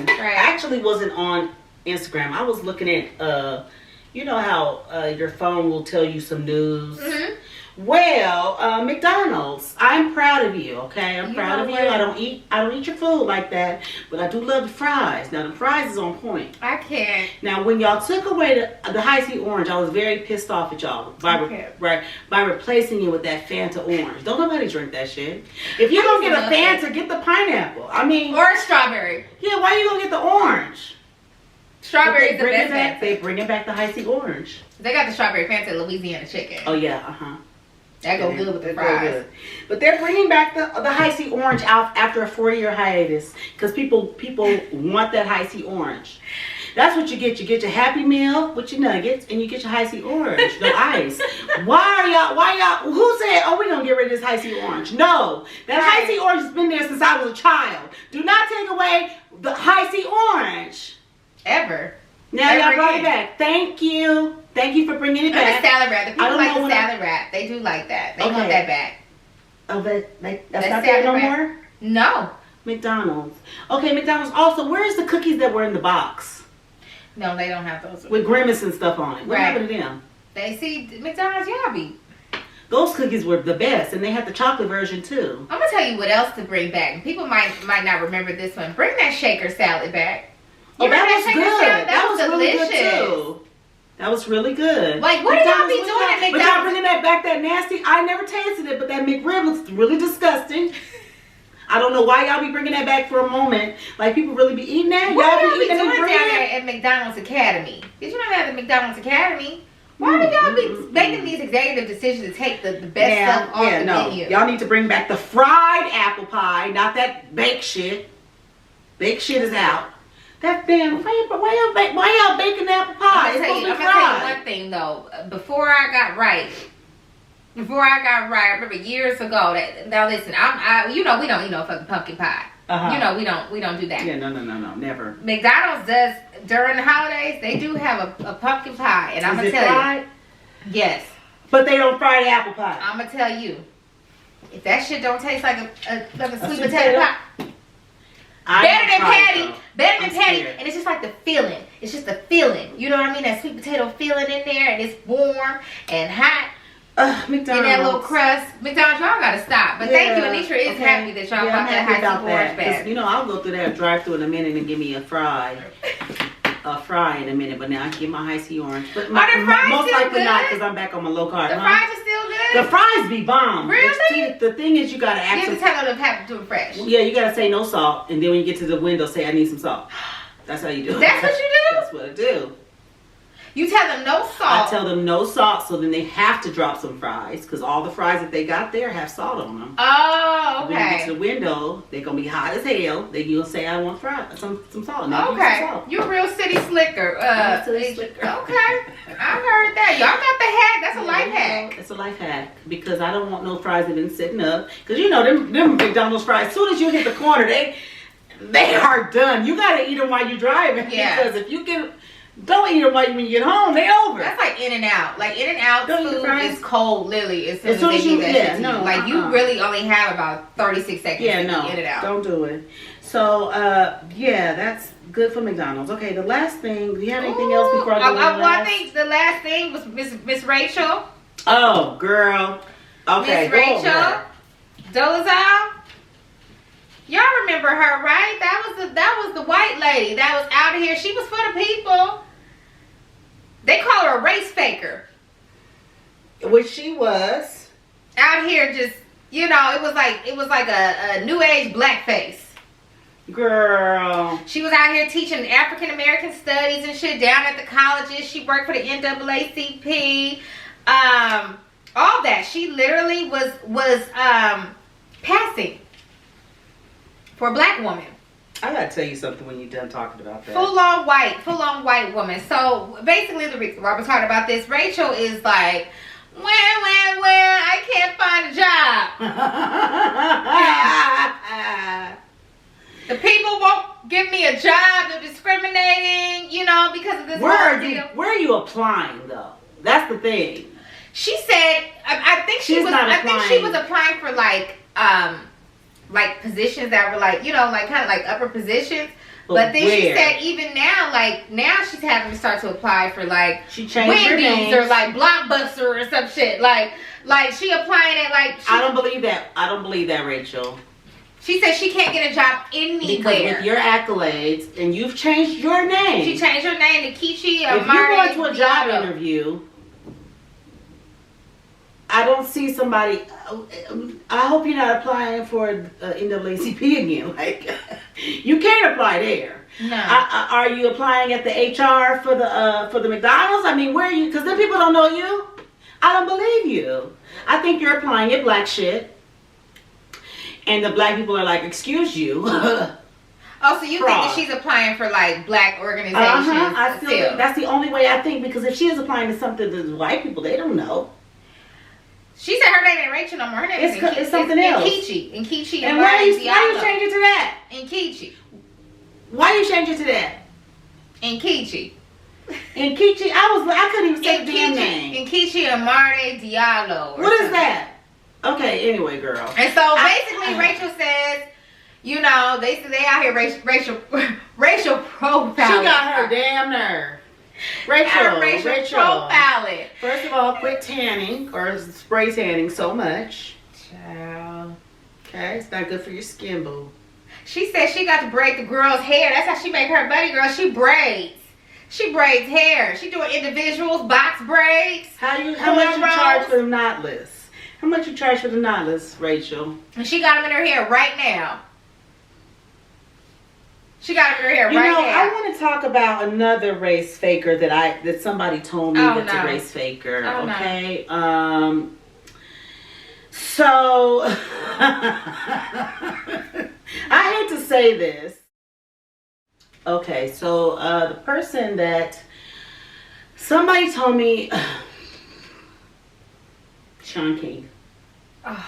Right. I actually wasn't on Instagram. I was looking at, you know how your phone will tell you some news? Mm-hmm. Well, McDonald's. I'm proud of you, okay? I'm proud of you. I don't eat your food like that, but I do love the fries. Now, the fries is on point. I can't. Now, when y'all took away the High C Orange, I was very pissed off at y'all by replacing it with that Fanta Orange. Don't nobody drink that shit. If you're going to get a Fanta, get the pineapple. I mean... Or strawberry. Yeah, why you going to get the orange? Strawberry is the best. They bringing back the High C Orange. They got the strawberry Fanta Louisiana chicken. Oh, yeah, That go good with the fries. But they're bringing back the High C Orange out after a 4-year hiatus because people want that High C Orange. That's what you get. You get your Happy Meal with your nuggets, and you get your High C Orange, no ice. Why y'all? Who said, oh, we're going to get rid of this High C Orange? No. That High C Orange has been there since I was a child. Do not take away the High C Orange. ever. Now Ever y'all brought it again. back. Thank you. Thank you for bringing it And back. the salad wrap. The I people don't like know the when I- salad wrap. They do like that. They Okay. want that back. Oh, that's That not there no salad wrap. more? No. McDonald's. Okay, McDonald's. Also, where's the cookies that were in the box? No, they don't have those. With grimace and stuff on it. What Right. happened to them? They see McDonald's, y'all be. Those cookies were the best, and they had the chocolate version too. I'm gonna tell you what else to bring back. People might not remember this one. Bring that shaker salad back. Oh, You that remember was shaker good. salad? That was really good delicious. too. That was really good. Like, what do y'all be McDonald's, doing at But y'all McDonald's? bringing that back, that nasty. I never tasted it, but that McRib looks really disgusting. I don't know why y'all be bringing that back for a moment. Like, people really be eating that. What do Y'all y'all be eating doing that down McRib? there at McDonald's Academy? Did you know they have the McDonald's Academy? Why do y'all be making these executive decisions to take the best stuff off the menu? Y'all need to bring back the fried apple pie, not that baked shit. Baked shit is out. That damn, why y'all baking apple pie? I'm It's gonna supposed to be tell you fried. one thing though. Before I got right, I remember years ago that now listen, we don't eat no fucking pumpkin pie. Uh-huh. We don't do that. Yeah, no, never. McDonald's does during the holidays. They do have a pumpkin pie, and I'm Is gonna it tell fried? you, yes, But they don't fry the apple pie. I'm gonna tell you, if that shit don't taste like a sweet sweet potato potato? pie. I Better than tried it, patty, though. better than I'm patty, scared. and it's just like the feeling. It's just the feeling. You know what I mean? That sweet potato feeling in there, and it's warm and hot McDonald's. in that little crust. McDonald's, y'all gotta stop. But thank you, Yeah, Anitra is okay. happy that y'all Yeah, I'm bought that happy high about school orange that. 'Cause, bag. you know, I'll go through that drive-through in a minute and give me a fry in a minute. But now I can get my high tea orange. But Are the fries most still likely good? not, because I'm back on my low carb. The huh? fries are still good. The fries be bomb. Really? But see, the thing is, you gotta You have actually. to tell them to have to do it fresh. Yeah, you gotta say no salt, and then when you get to the window, say I need some salt. That's how you do it. That's what you do? That's what I do. You tell them no I salt. tell them no salt, so then they have to drop some fries, because all the fries that they got there have salt on them. Oh, When you get to okay. the window, they're gonna be hot as hell. Then you'll say I want fries, some salt. Now use some Okay, salt. you a real city slicker. I'm a city slicker. Okay, I heard that. Y'all got the hack. That's a life hack. It's a life hack, because I don't want no fries that been sitting up. Because you know them McDonald's fries, as soon as you hit the corner, they are done. You gotta eat them while you're driving. Yeah. Because if you don't eat them when you get home, they over. That's like In-N-Out. Like In-N-Out Don't eat the food fries? is cold, literally, as soon as they give that shit to you. Like you really only have about 36 seconds Yeah, to no, eat In-N-Out. don't do it. So, yeah, that's good for McDonald's. Okay, the last thing. Do you have anything else before I go to the I last? think the last thing was Miss Rachel. Oh, girl. Okay, Miss go over Rachel that. Dolezal. Y'all remember her, right? That was the white lady that was out here. She was for the people. They call her a race faker. Which she was. Out here just, it was like a new age blackface. Girl. She was out here teaching African American studies and shit down at the colleges. She worked for the NAACP. All that. She literally was passing for a black woman. I gotta tell you something when you're done talking about that. Full on white woman. So basically the reason why we're talking about this, Rachel is like, well, I can't find a job. The people won't give me a job. They're discriminating, because of this whole deal. Where are you applying though? That's the thing. She said, I think she was applying for like positions that were like, kind of like upper positions. But then she said even now, now she's having to start to apply for like she changed her Wendy's name. or like Blockbuster or some shit. Like she applying at I don't believe that, Rachel. She said she can't get a job anywhere. Because with your accolades, and you've changed your name. She changed her name to Kichi If Amari. you're going to a job Diallo. interview, I don't see somebody. I hope you're not applying for NAACP again. Like, you can't apply there. No. Are you applying at the HR for the McDonald's? I mean, where are you? Because then people don't know you. I don't believe you. I think you're applying at black shit, and the black people are like, excuse you. Oh, so you think that she's applying for like black organizations? I still think that's the only way I think, because if she is applying to something that white people, they don't know. She said her name ain't Rachel no more. Her name It's something else. And Kichi. And why you change it to that? And Kichi. Why you change it to that? And Kichi. And Kichi, I couldn't even say the damn name. And Kichi Amare Diallo. What is that? Okay, anyway, girl. And so basically, Rachel says, you know, they out here racial profiling. She got her damn nerve. Rachel. Profiling. First of all, quit tanning or spray tanning so much. Child. Okay, it's not good for your skin, boo. She said she got to braid the girl's hair. That's how she make her buddy girl. She braids. She braids hair. She doing individuals, box braids. How much you charge for the knotless? How much you charge for the knotless, Rachel? And she got them in her hair right now. She got them in her hair right now. I want to talk about another race faker that somebody told me that's a race faker. Oh, okay. So I hate to say this. Okay, so the person that somebody told me, Sean King. Oh.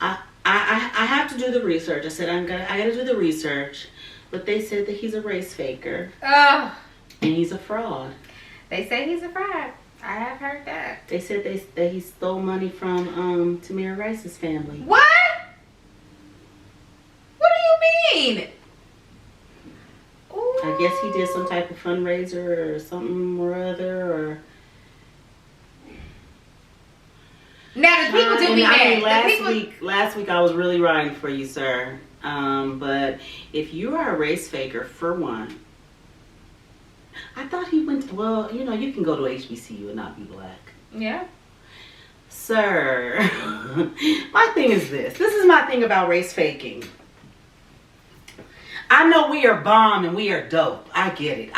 I have to do the research. I said I gotta do the research, but they said that he's a race faker. Oh. And he's a fraud. They say he's a fraud. I have heard that. They said that he stole money from Tamir Rice's family. What? What do you mean? Ooh. I guess he did some type of fundraiser or something or other, or. Now the people do be mad. Last week I was really riding for you, sir. But if you are a race faker, for one, I thought he went. Well, you can go to HBCU and not be black. Yeah. Sir, my thing is this. This is my thing about race faking. I know we are bomb and we are dope. I get it.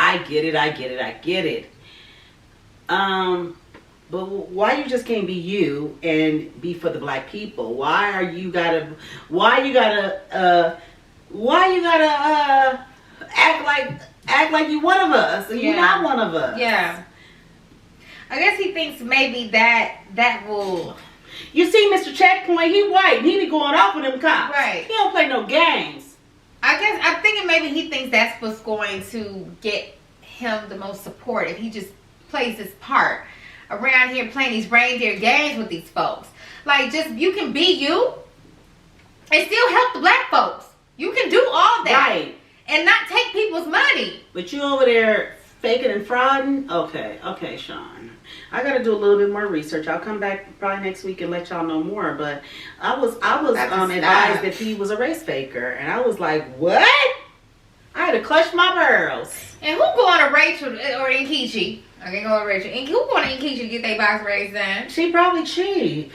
But why you just can't be you and be for the black people? Why you gotta act like you one of us and you're not one of us? Yeah. I guess he thinks maybe that will. You see, Mr. Checkpoint, he white and he be going off with them cops. Right. He don't play no games. I'm thinking maybe he thinks that's what's going to get him the most support if he just plays his part around here playing these reindeer games with these folks. Like, just, you can be you and still help the black folks. You can do all that. Right. And not take people's money. But you over there faking and frauding? Okay, Sean. I gotta do a little bit more research. I'll come back probably next week and let y'all know more. But I was advised that he was a race faker, and I was like, what? I had to clutch my pearls. And who going to Rachel or Nkechi? I can go to Rachel. And who going to Nkechi to get their box braids done? She probably cheap.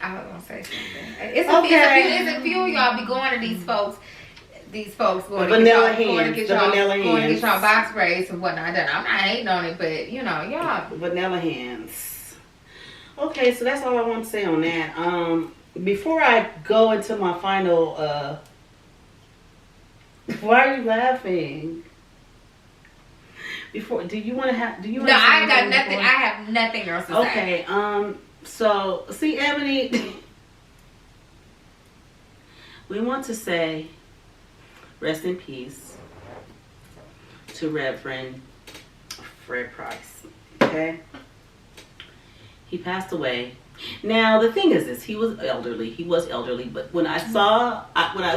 I was gonna say something. It's a few of y'all be going to these folks. These folks going to get y'all box braids and whatnot. I'm not hating on it, but y'all vanilla hands. Okay, so that's all I want to say on that. Before I go into my final, why are you laughing? Do you want to? No, I got nothing. I have nothing else to say. Okay. So see, Ebony, we want to say rest in peace to Reverend Fred Price. Okay, he passed away. Now the thing is this: he was elderly. But when I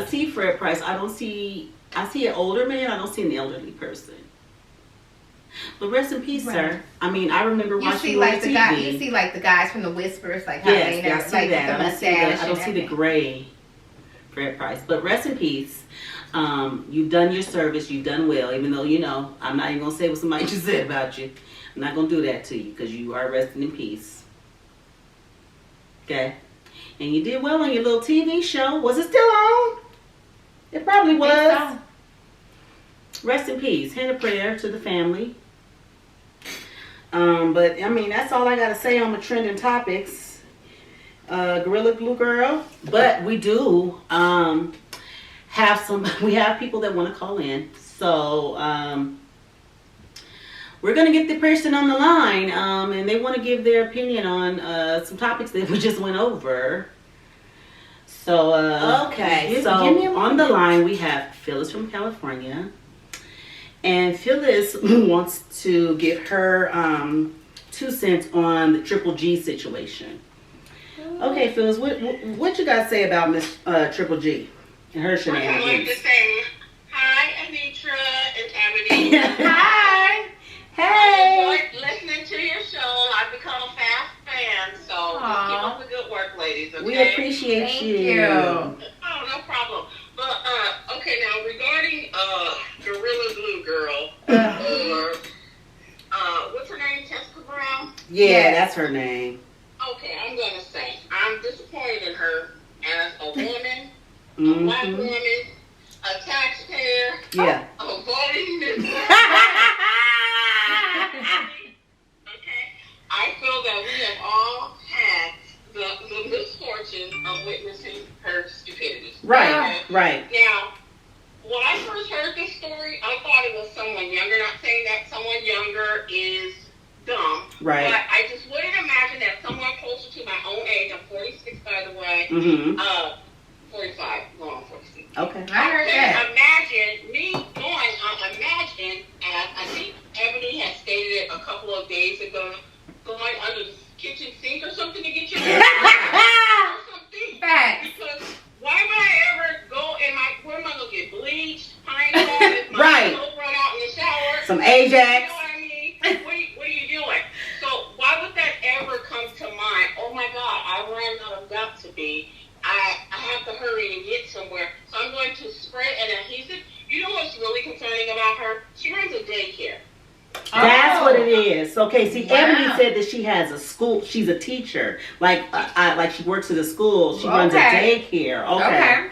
see Fred Price, I see an older man. I don't see an elderly person. But rest in peace, sir. I mean, I remember watching you on TV. You see like the guys from the Whispers, like how yes, they I see like that. the mustache. I don't see the gray Fred Price. But rest in peace. You've done your service. You've done well. Even though I'm not even gonna say what somebody just said about you. I'm not gonna do that to you because you are resting in peace. Okay, and you did well on your little TV show. Was it still on? It probably was. Rest in peace. Hand a prayer to the family. But I mean, that's all I gotta say on the trending topics. Gorilla Glue Girl. But we do we have people that want to call in. So we're gonna get the person on the line, and they want to give their opinion on some topics that we just went over. So, Okay, so give me a on the line we have Phyllis from California. And Phyllis wants to give her 2 cents on the Triple G situation. Okay, Phyllis, what you got to say about Miss Triple G and her shenanigans? I'd like to say hi, Anitra and Ebony. Hi. I Hey. enjoyed listening to your show. I've become a fast fan, so just keep up the good work, ladies. Okay? We appreciate Thank you. you. Oh, no problem. But okay, now regarding Gorilla Glue Girl or what's her name, Jessica Brown? Yeah, Yes. that's her name. Okay, I'm gonna say I'm disappointed in her as a woman, a black Mhm. woman, a taxpayer, Yeah. a voting member. Okay, I feel that we have all had the misfortune of witnessing her stupidity. Right, right. Now, when I first heard this story, I thought it was someone younger. Not saying that someone younger is dumb, Right. but I just wouldn't imagine that someone closer to my own age, I'm 46 by the way, Mm-hmm. 45, going on 46. Okay. I heard that. Imagine me going, imagine, as I think Ebony had stated it a couple of days ago, going under the kitchen sink or something to get your hair or something. Facts. Because why would I ever go where am I going to get bleached, pine tar, if my Right. soap run out in the shower? Some You know Ajax. what I mean? What are you doing? So why would that ever come to mind? Oh my God, I ran out of got to be. I have to hurry and get somewhere. So I'm going to spray an adhesive. You know what's really concerning about her? She runs a daycare. That's Oh. what it is. Okay, see, Wow. Ebony said that she has a school. She's a teacher. Like she works at a school. She runs a Okay. daycare. Okay.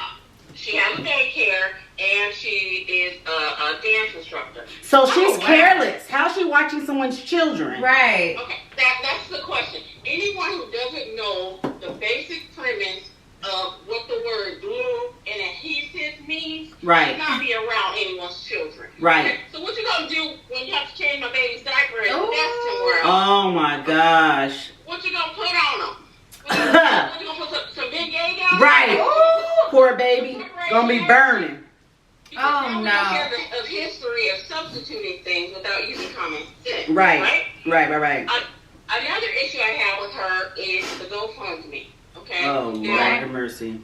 She has a daycare, and she is a dance instructor. So she's wow. careless. How's she watching someone's children? Right. Okay, that's the question. Anyone who doesn't know the basic premise of what the word glue and adhesive means Right. should not be around anyone's children. Right. Okay? So what you gonna do when you have to change my baby's diaper and Ooh. that's somewhere else? Oh my gosh. What you gonna put on them? What you gonna put some big gay down? Right. Ooh. Poor baby. Gonna be burning. Oh, Now we no. don't hear the history of substituting things without using common sense. Right. Right. Another issue I have with her is the GoFundMe. Okay. Oh, Lord Now, have mercy.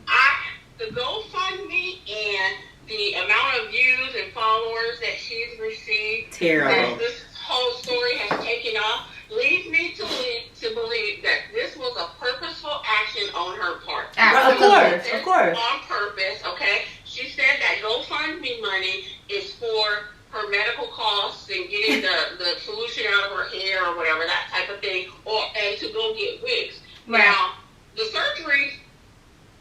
the GoFundMe and the amount of views and followers that she's received, Terrible. that this whole story has taken off, leads me to believe that this was a purposeful action on her part. Absolutely. Of course. On purpose, okay? She said that GoFundMe money is for her medical costs and getting the solution out of her hair or whatever, that type of thing, and to go get wigs. Right. Now, the surgery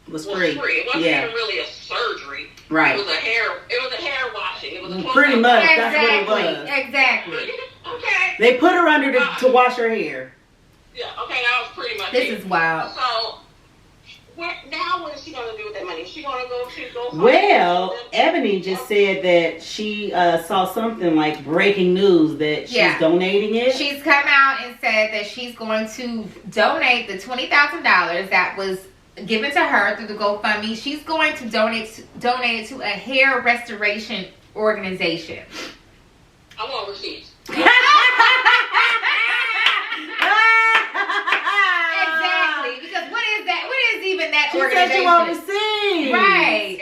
Was was free. free. It wasn't Yeah. even really a surgery. Right. It was a hair washing. It was a Pretty much. That's what it Exactly. was. Exactly. Okay. They put her under to wash her hair. Yeah. Okay. That was pretty much This it. is wild. So. What is she going to do with that money? Is she going to go to Well, Ebony just said that she saw something like breaking news that she's Yeah. donating it. She's come out and said that she's going to donate the $20,000 that was given to her through the GoFundMe. She's going to donate it to a hair restoration organization. I want receipts. Exactly. Because what is that? What is even that She said organization? she won't receive. Right.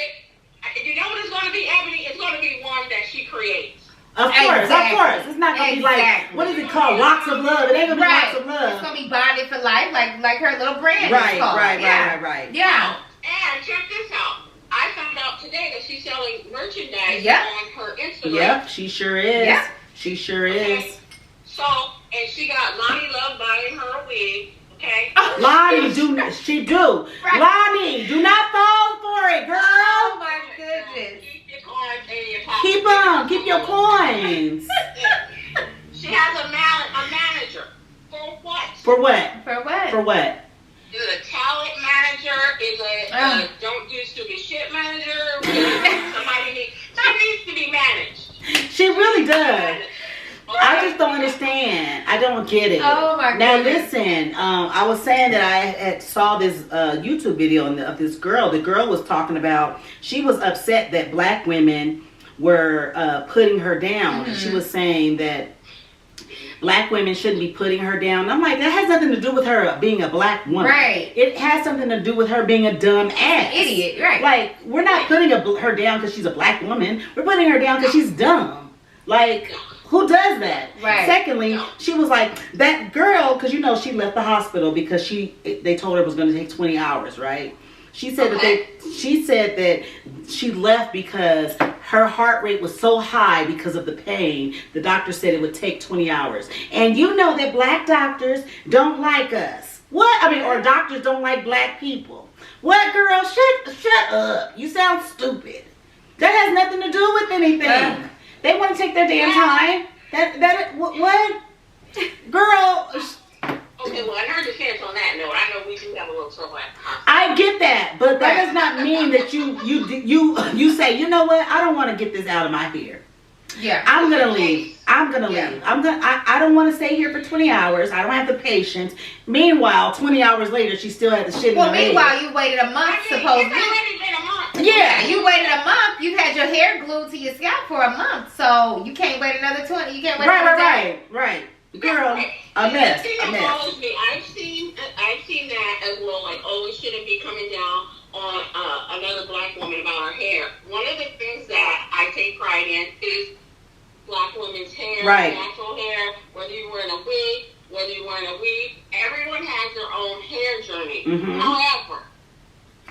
You know what it's going to be, Ebony? It's going to be one that she creates. Of course. Exactly. It's not gonna be like, Exactly. what is it called? Locks of love. It ain't gonna be Right. locks of It's love. gonna be bonded for life, like her little brand. is Right. called. Yeah. Yeah. And check this out. I found out today that she's selling merchandise Yep. on her Instagram. Yep, she sure is. Yep. She sure Okay. is. So, and she got Lonnie Love buying her a wig. Okay. Lonnie, she do. Right. Lonnie, do not fall for it, girl. Oh my goodness. Keep your coins in your pocket. Keep them. Keep your coins. She has a manager. For what? For what? For what? For what? Is it a talent manager? Is it a don't do stupid shit manager? She needs to be managed. She really does. Okay. I just don't understand. I don't get it. Oh my Now goodness. listen, I was saying that I had saw this YouTube video of this girl. The girl was talking about, she was upset that black women were putting her down. Mm-hmm. She was saying that black women shouldn't be putting her down. I'm like, that has nothing to do with her being a black woman. Right. It has something to do with her being a dumb ass. Idiot, right. Like, we're not putting her down because she's a black woman. We're putting her down because she's dumb. Like, who does that? Right. Secondly, she was like, that girl, because you know she left the hospital because they told her it was going to take 20 hours, right? She said that she left because her heart rate was so high because of the pain. The doctor said it would take 20 hours. And you know that black doctors don't like us. What? I mean, or doctors don't like black people. What, girl? Shut up. You sound stupid. That has nothing to do with anything. They want to take their damn time. What? Girl. Okay, well, I heard the fence on that note. I know we do have a little trouble at the hospital. I get that, but that does not mean that you say, you know what? I don't want to get this out of my hair. Yeah. I'm gonna leave. I'm gonna Yeah. leave. I don't want to stay here for 20 hours. I don't have the patience. Meanwhile, 20 hours later, she still had the shit in her head. Meanwhile, you waited a month, It's supposedly. already been a month. Yeah, you waited a month. You had your hair glued to your scalp for a month, so you can't wait another 20. You can't wait another day. Right. Girl, a mess. The thing A that mess. bothers me, I've seen that as well. Like, oh, we shouldn't be coming down on another black woman about her hair. One of the things that I take pride in is black women's hair, Right. natural hair. Whether you're wearing a wig, everyone has their own hair journey. Mhm. However,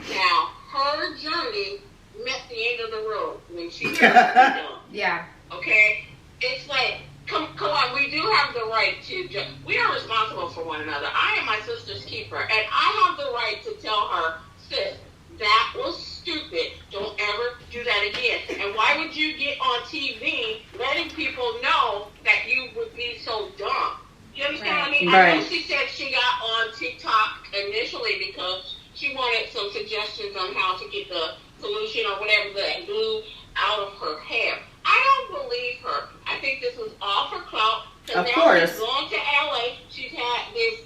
now her journey met the end of the road when she got done. Yeah. Okay, it's like. Come on, we do have the right to we are responsible for one another. I am my sister's keeper, and I have the right to tell her, sis, that was stupid. Don't ever do that again. And why would you get on TV letting people know that you would be so dumb? You understand what I mean? Right. I know she said she got on TikTok initially because she wanted some suggestions on how to get the solution or whatever, the glue out of her hair. I don't believe her. I think this was all for clout. Of now course. she's gone to LA. She's had this,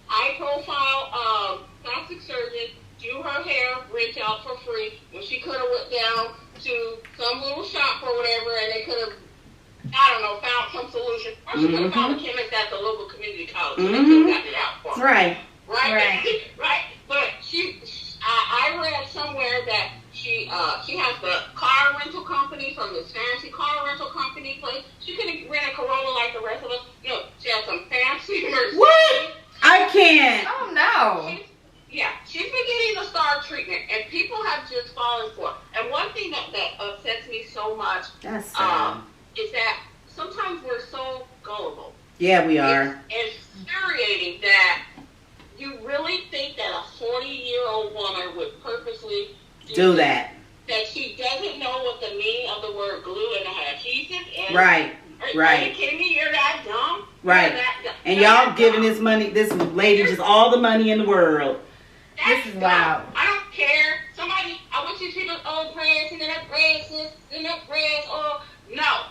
high profile plastic surgeon do her hair, rent out for free, when she could have went down to some little shop or whatever, and they could have, found some solution. Or she could have found a chemist at the local community college. And they could have gotten it out for her. Right. Right. Right. But I read somewhere that she has the car rental company from this fancy car rental company place. She couldn't rent a Corolla like the rest of us. She has some fancy Mercedes. What? I can't. Oh no. She's been getting the star treatment, and people have just fallen for it. And one thing that upsets me so much That's sad. is that sometimes we're so gullible. Yeah, we are. It's infuriating that you really think that a 40-year-old woman would purposely Do that. That she doesn't know what the meaning of the word glue and adhesive is. Right. Are you kidding me? You're that dumb? Right. You're that dumb. And You're y'all that giving dumb. this money, this all the money in the world. That's This is dumb. wild. I don't care. Somebody, I want you to do old prayers, send up prayers, send up prayers. Oh, no.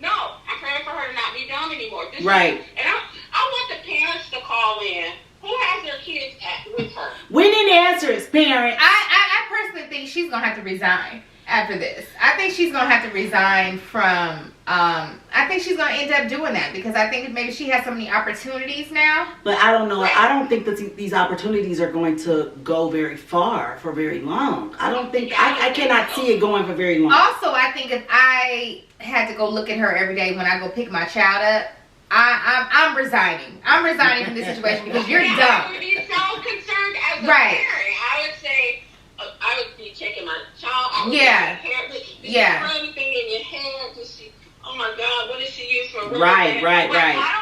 No. I'm praying for her to not be dumb anymore. Right. And I want the parents to call in. Who has their kids with her? We need answers, parents. I personally think she's gonna have to resign after this. I think she's gonna have to resign from. I think she's gonna end up doing that because I think maybe she has so many opportunities now. But I don't know. I don't think that these opportunities are going to go very far for very long. I don't think. I cannot see it going for very long. Also, I think if I had to go look at her every day when I go pick my child up, I'm resigning. I'm resigning from this situation because you're dumb. I would be so concerned as a Right. parent. I would say, I would be checking my child. I would Yeah. be hair. Did Yeah. you put anything in your hair? Does she? Oh my God, what does she use for? Right. I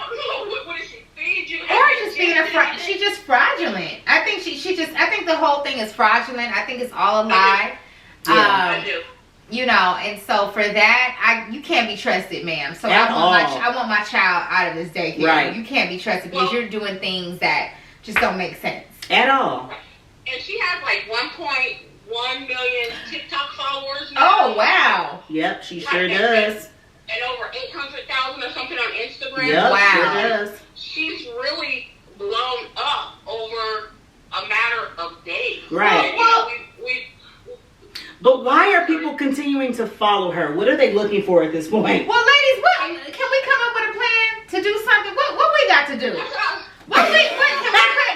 don't know. What does she feed you? Or just being she's just fraudulent. I think I think the whole thing is fraudulent. I think it's all a lie. I do. And so for that, you can't be trusted, ma'am. So At I want my child out of this daycare. Right. You can't be trusted because you're doing things that just don't make sense. At all. And she has like 1.1 million TikTok followers now. Oh wow! Yep, she sure does. and over 800,000 or something on Instagram. Yep, Wow. sure does. She's really blown up over a matter of days. Right. So, we But why are people continuing to follow her? What are they looking for at this point? Well, ladies, what can we come up with a plan to do something? What we got to do?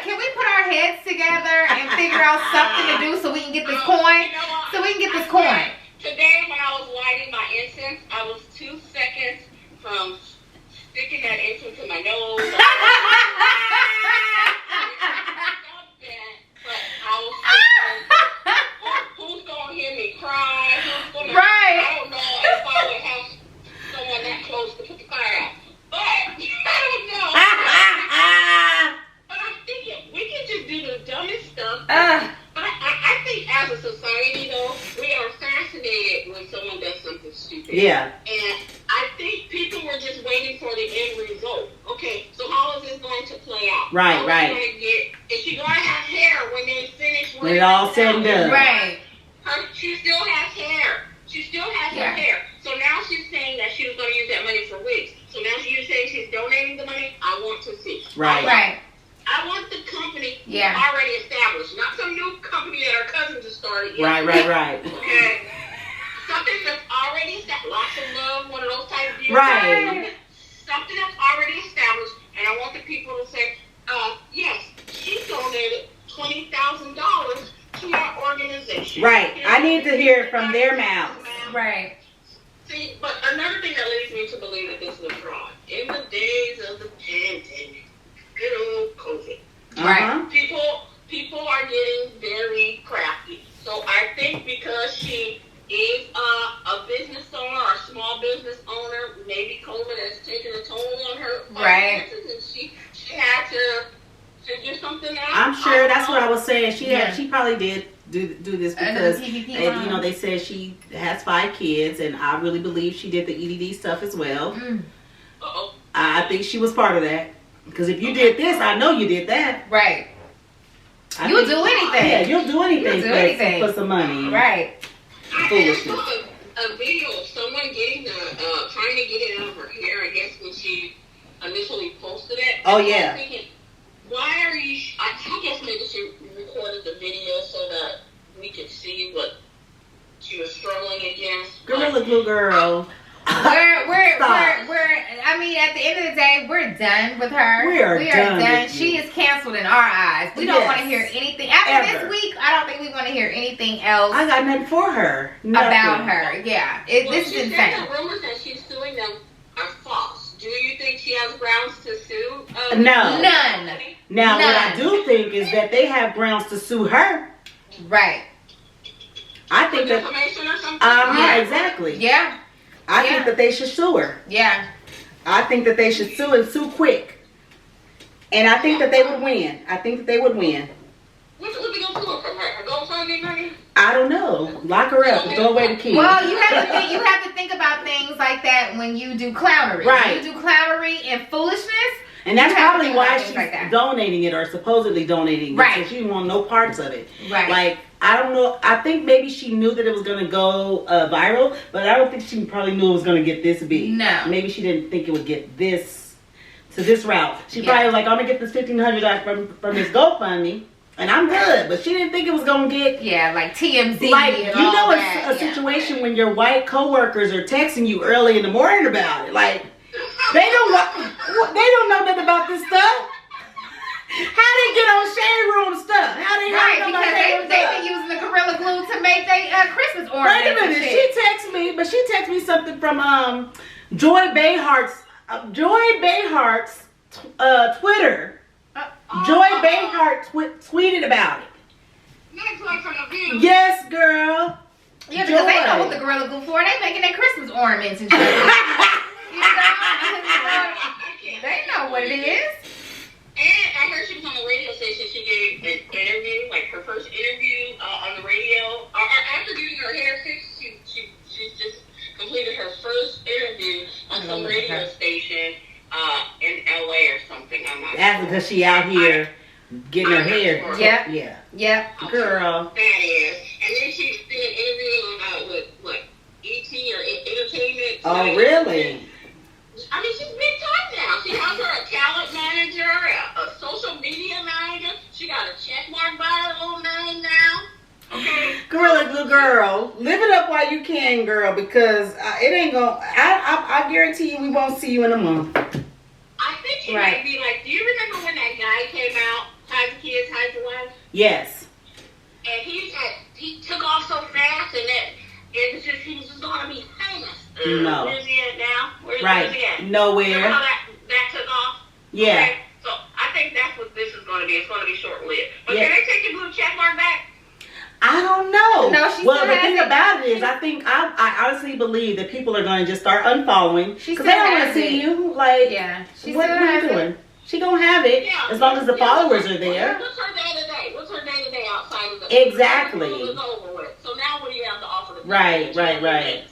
Can we put our heads together and figure out something to do so we can get this coin? So we can get this coin. Today, when I was lighting my incense, I was 2 seconds from sticking that incense in my nose. But I was thinking, who's going to hear me cry? Who's gonna, Right. I don't know if I would have someone that close to put the fire out. But, I don't know. But I'm thinking, we can just do the dumbest stuff. But I think as a society, though, we are fascinated when someone does something stupid. Yeah. And I think people were just waiting for the end result. Okay, so how is this going to play out? Right, How right. Is she going to have hair when they finish? When it all said and done. Right. She still has hair. She still has her hair. So now she's saying that she was going to use that money for wigs. So now she's saying she's donating the money. I want to see. Right. Right. I want the company Yeah. already established, not some new company that our cousins have started yet. Right. Okay. Something that's already established. Lots of love, one of those type of deals. Right. Something that's already established, and I want the people to say, yes, she donated $20,000 to our organization. Right. I need to hear it from their mouths. Right. See, but another thing that leads me to believe that this is a fraud. In the days of the pandemic, good old COVID, Uh-huh. people are getting very crafty. So I think because she is a business owner or a small business owner, maybe COVID has taken a toll on her Right. finances, and she had to figure something out. I'm sure that's what I was saying. Yeah. She probably did do this because they said she has 5 kids, and I really believe she did the EDD stuff as well. Uh-oh. I think she was part of that. Because if you did this, I know you did that. Right. You'll do anything. Yeah, you'll do anything, You'll do anything. for some money. Right. I saw a video of someone getting trying to get it out of her hair, I guess, when she initially posted it. Oh, And I yeah. was thinking, why are you, I guess maybe she recorded the video so that we could see what she was struggling against. Gorilla Glue girl. I mean, at the end of the day, we're done with her. We are done with She you. is canceled in our eyes. We don't Yes. want to hear anything. After Ever. this week, I don't think we want to hear anything else I got nothing for her. Nothing. about her. Yeah. This is She insane. said the rumors that she's suing them are false. Do you think she has grounds to sue? No. None. Now, what I None. do think is that they have grounds to sue her. Right. I think that. Defamation or something? Yeah, exactly. Yeah. I Yeah. think that they should sue her. Yeah. I think that they should sue and sue quick. And I think that they would win. I think that they would win. What we gonna sue her from? Her GoFundMe money? I don't know. Lock her up and throw away the key. Well, you have to think about things like that when you do clownery. Right. When you do clownery and foolishness. And that's you have to probably think why about she's things like that. donating it or supposedly donating it. Right. So she didn't want no parts of it. Right. Like, I don't know. I think maybe she knew that it was going to go viral, but I don't think she probably knew it was going to get this big. No. Maybe she didn't think it would get this, to this route. She Yeah. probably was like, I'm going to get this $1,500 from this GoFundMe, and I'm good. But she didn't think it was going to get... Yeah, like TMZ. Like, and you all know, that. it's a situation when your white coworkers are texting you early in the morning about it. Like, they don't know nothing about this stuff. How they get on shade room stuff? How they Right, know about because shade room they've stuff? been using the Gorilla Glue to make their Christmas ornaments. Wait a minute, and she shit. texted me something from Joy Behart's Twitter. Joy Behart tweeted about it. Next one from the view. Yes, girl. Yeah, because they know Joy. what the Gorilla Glue for. They making their Christmas ornaments and shit. You know? They know what it is. And I heard she was on the radio station. She gave an interview, like her first interview on the radio. After getting her hair fixed, she just completed her first interview on some radio station in LA or something. I'm not That's sure. because she out here getting her hair. Yeah. Yeah. Yep. Girl. That is. And then she did an interview with what? ET or Entertainment Oh, really? I mean, she's big time now. She has her a talent manager, a social media manager. She got a check mark by her little name now. Okay. Gorilla Glue girl, live it up while you can, girl, because it ain't gonna. I guarantee you, we won't see you in a month. I think she might be like. Do you remember when that guy came out? Hides the kids, hides the wife. Yes. And he took off so fast, and that it was just he was just gonna be famous. No. Where's he at now? Where's he at? Nowhere. You know how that took off? Yeah. Okay? So I think that's what this is gonna be. It's gonna be short lived. But Yeah. can they take your blue check mark back? I don't know. No, she well, still the has thing it. about it is, I honestly believe that people are going to just start unfollowing She because still they don't want to has see it. you. Like, Yeah. She what still are you has doing? it. She gonna have it as long as the followers are there. What's her day to day? What's her day to day outside of the Exactly. It's over with. So now what do you have to offer the people? Right.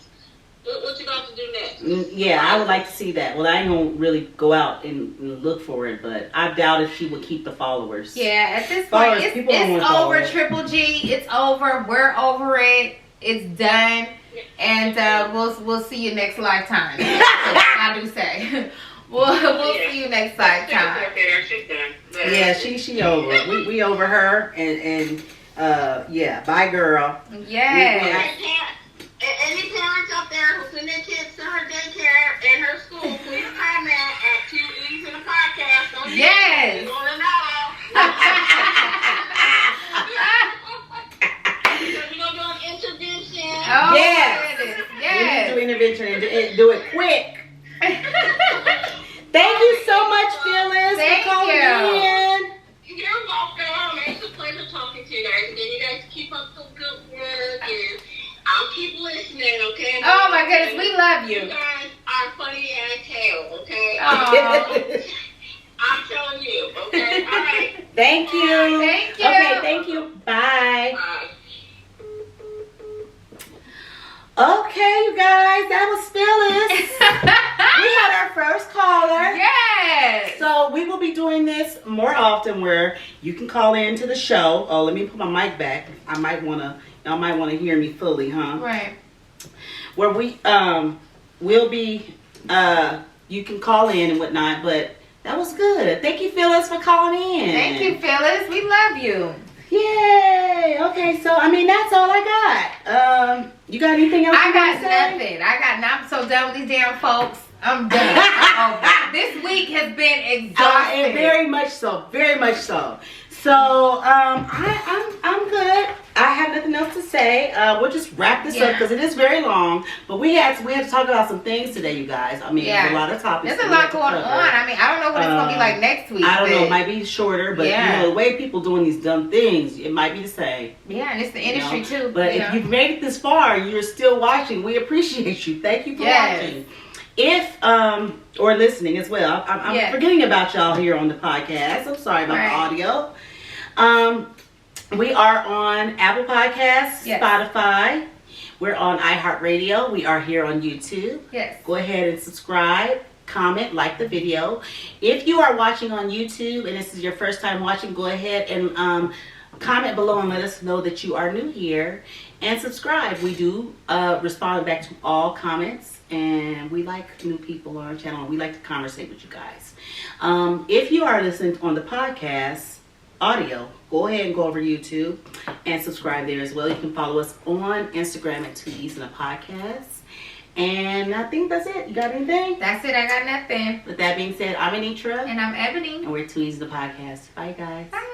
What you got to do next? Yeah, I would like to see that. Well, I ain't gonna really go out and look for it, but I doubt if she would keep the followers. Yeah, at this Followers, point, people don't it's want over, followers. Triple G. It's over. We're over it. It's done. And we'll see you next lifetime. I do say. We'll see you next lifetime. She's done. Yeah, she over. We over her and yeah, bye girl. Yes. Any parents out there who send their kids to her daycare and her school, please comment at 2 E's in the podcast. Don't Yes. You want to know. So we're going to do an intervention. Oh, Yes. goodness. We need Yes. to intervention and do it quick. Thank you so much, Phyllis, Thank for calling you. in. You're welcome. It's a pleasure talking to you guys. And you guys keep up the good work. And I'll keep listening, okay? Oh my goodness, we love You you. guys are funny as hell, okay? Aw. I'm telling you, okay? All right. Thank you. Thank you. Okay, thank you. Bye. Bye. Okay, you guys, that was Phyllis. We had our first caller. Yes. So we will be doing this more often where you can call in to the show. Oh, let me put my mic back. Y'all might wanna hear me fully, huh? Right. Where we will be you can call in and whatnot, but that was good. Thank you, Phyllis, for calling in. Thank you, Phyllis. We love you. Yay! Okay, so I mean that's all I got. You got anything else? I you got wanna say? nothing. I'm so done with these damn folks. I'm done. I'm over. This week has been exhausting. And very much so. Very much so. So I'm good. I have nothing else to say. We'll just wrap this up because it is very long. But we had to talk about some things today, you guys. I mean, there's a lot of topics. There's a lot going on. I mean, I don't know what it's gonna be like next week. I don't know. It might be shorter, but you know the way people doing these dumb things, it might be the same. Yeah, and it's the industry too. But if you've made it this far, you're still watching. We appreciate you. Thank you for watching. If or listening as well. I'm forgetting about y'all here on the podcast. I'm sorry about the audio. We are on Apple Podcasts, Spotify. We're on iHeartRadio. We are here on YouTube. Yes. Go ahead and subscribe, comment, like the video. If you are watching on YouTube and this is your first time watching, go ahead and comment below and let us know that you are new here. And subscribe. We do respond back to all comments. And we like new people on our channel. And we like to conversate with you guys. If you are listening on the podcast audio, go ahead and go over YouTube and subscribe there as well. You can follow us on Instagram at 2 E's in a Podcast. And I think that's it. You got anything? That's it. I got nothing. With that being said, I'm Anitra. And I'm Ebony. And we're 2 E's in a Podcast. Bye, guys. Bye.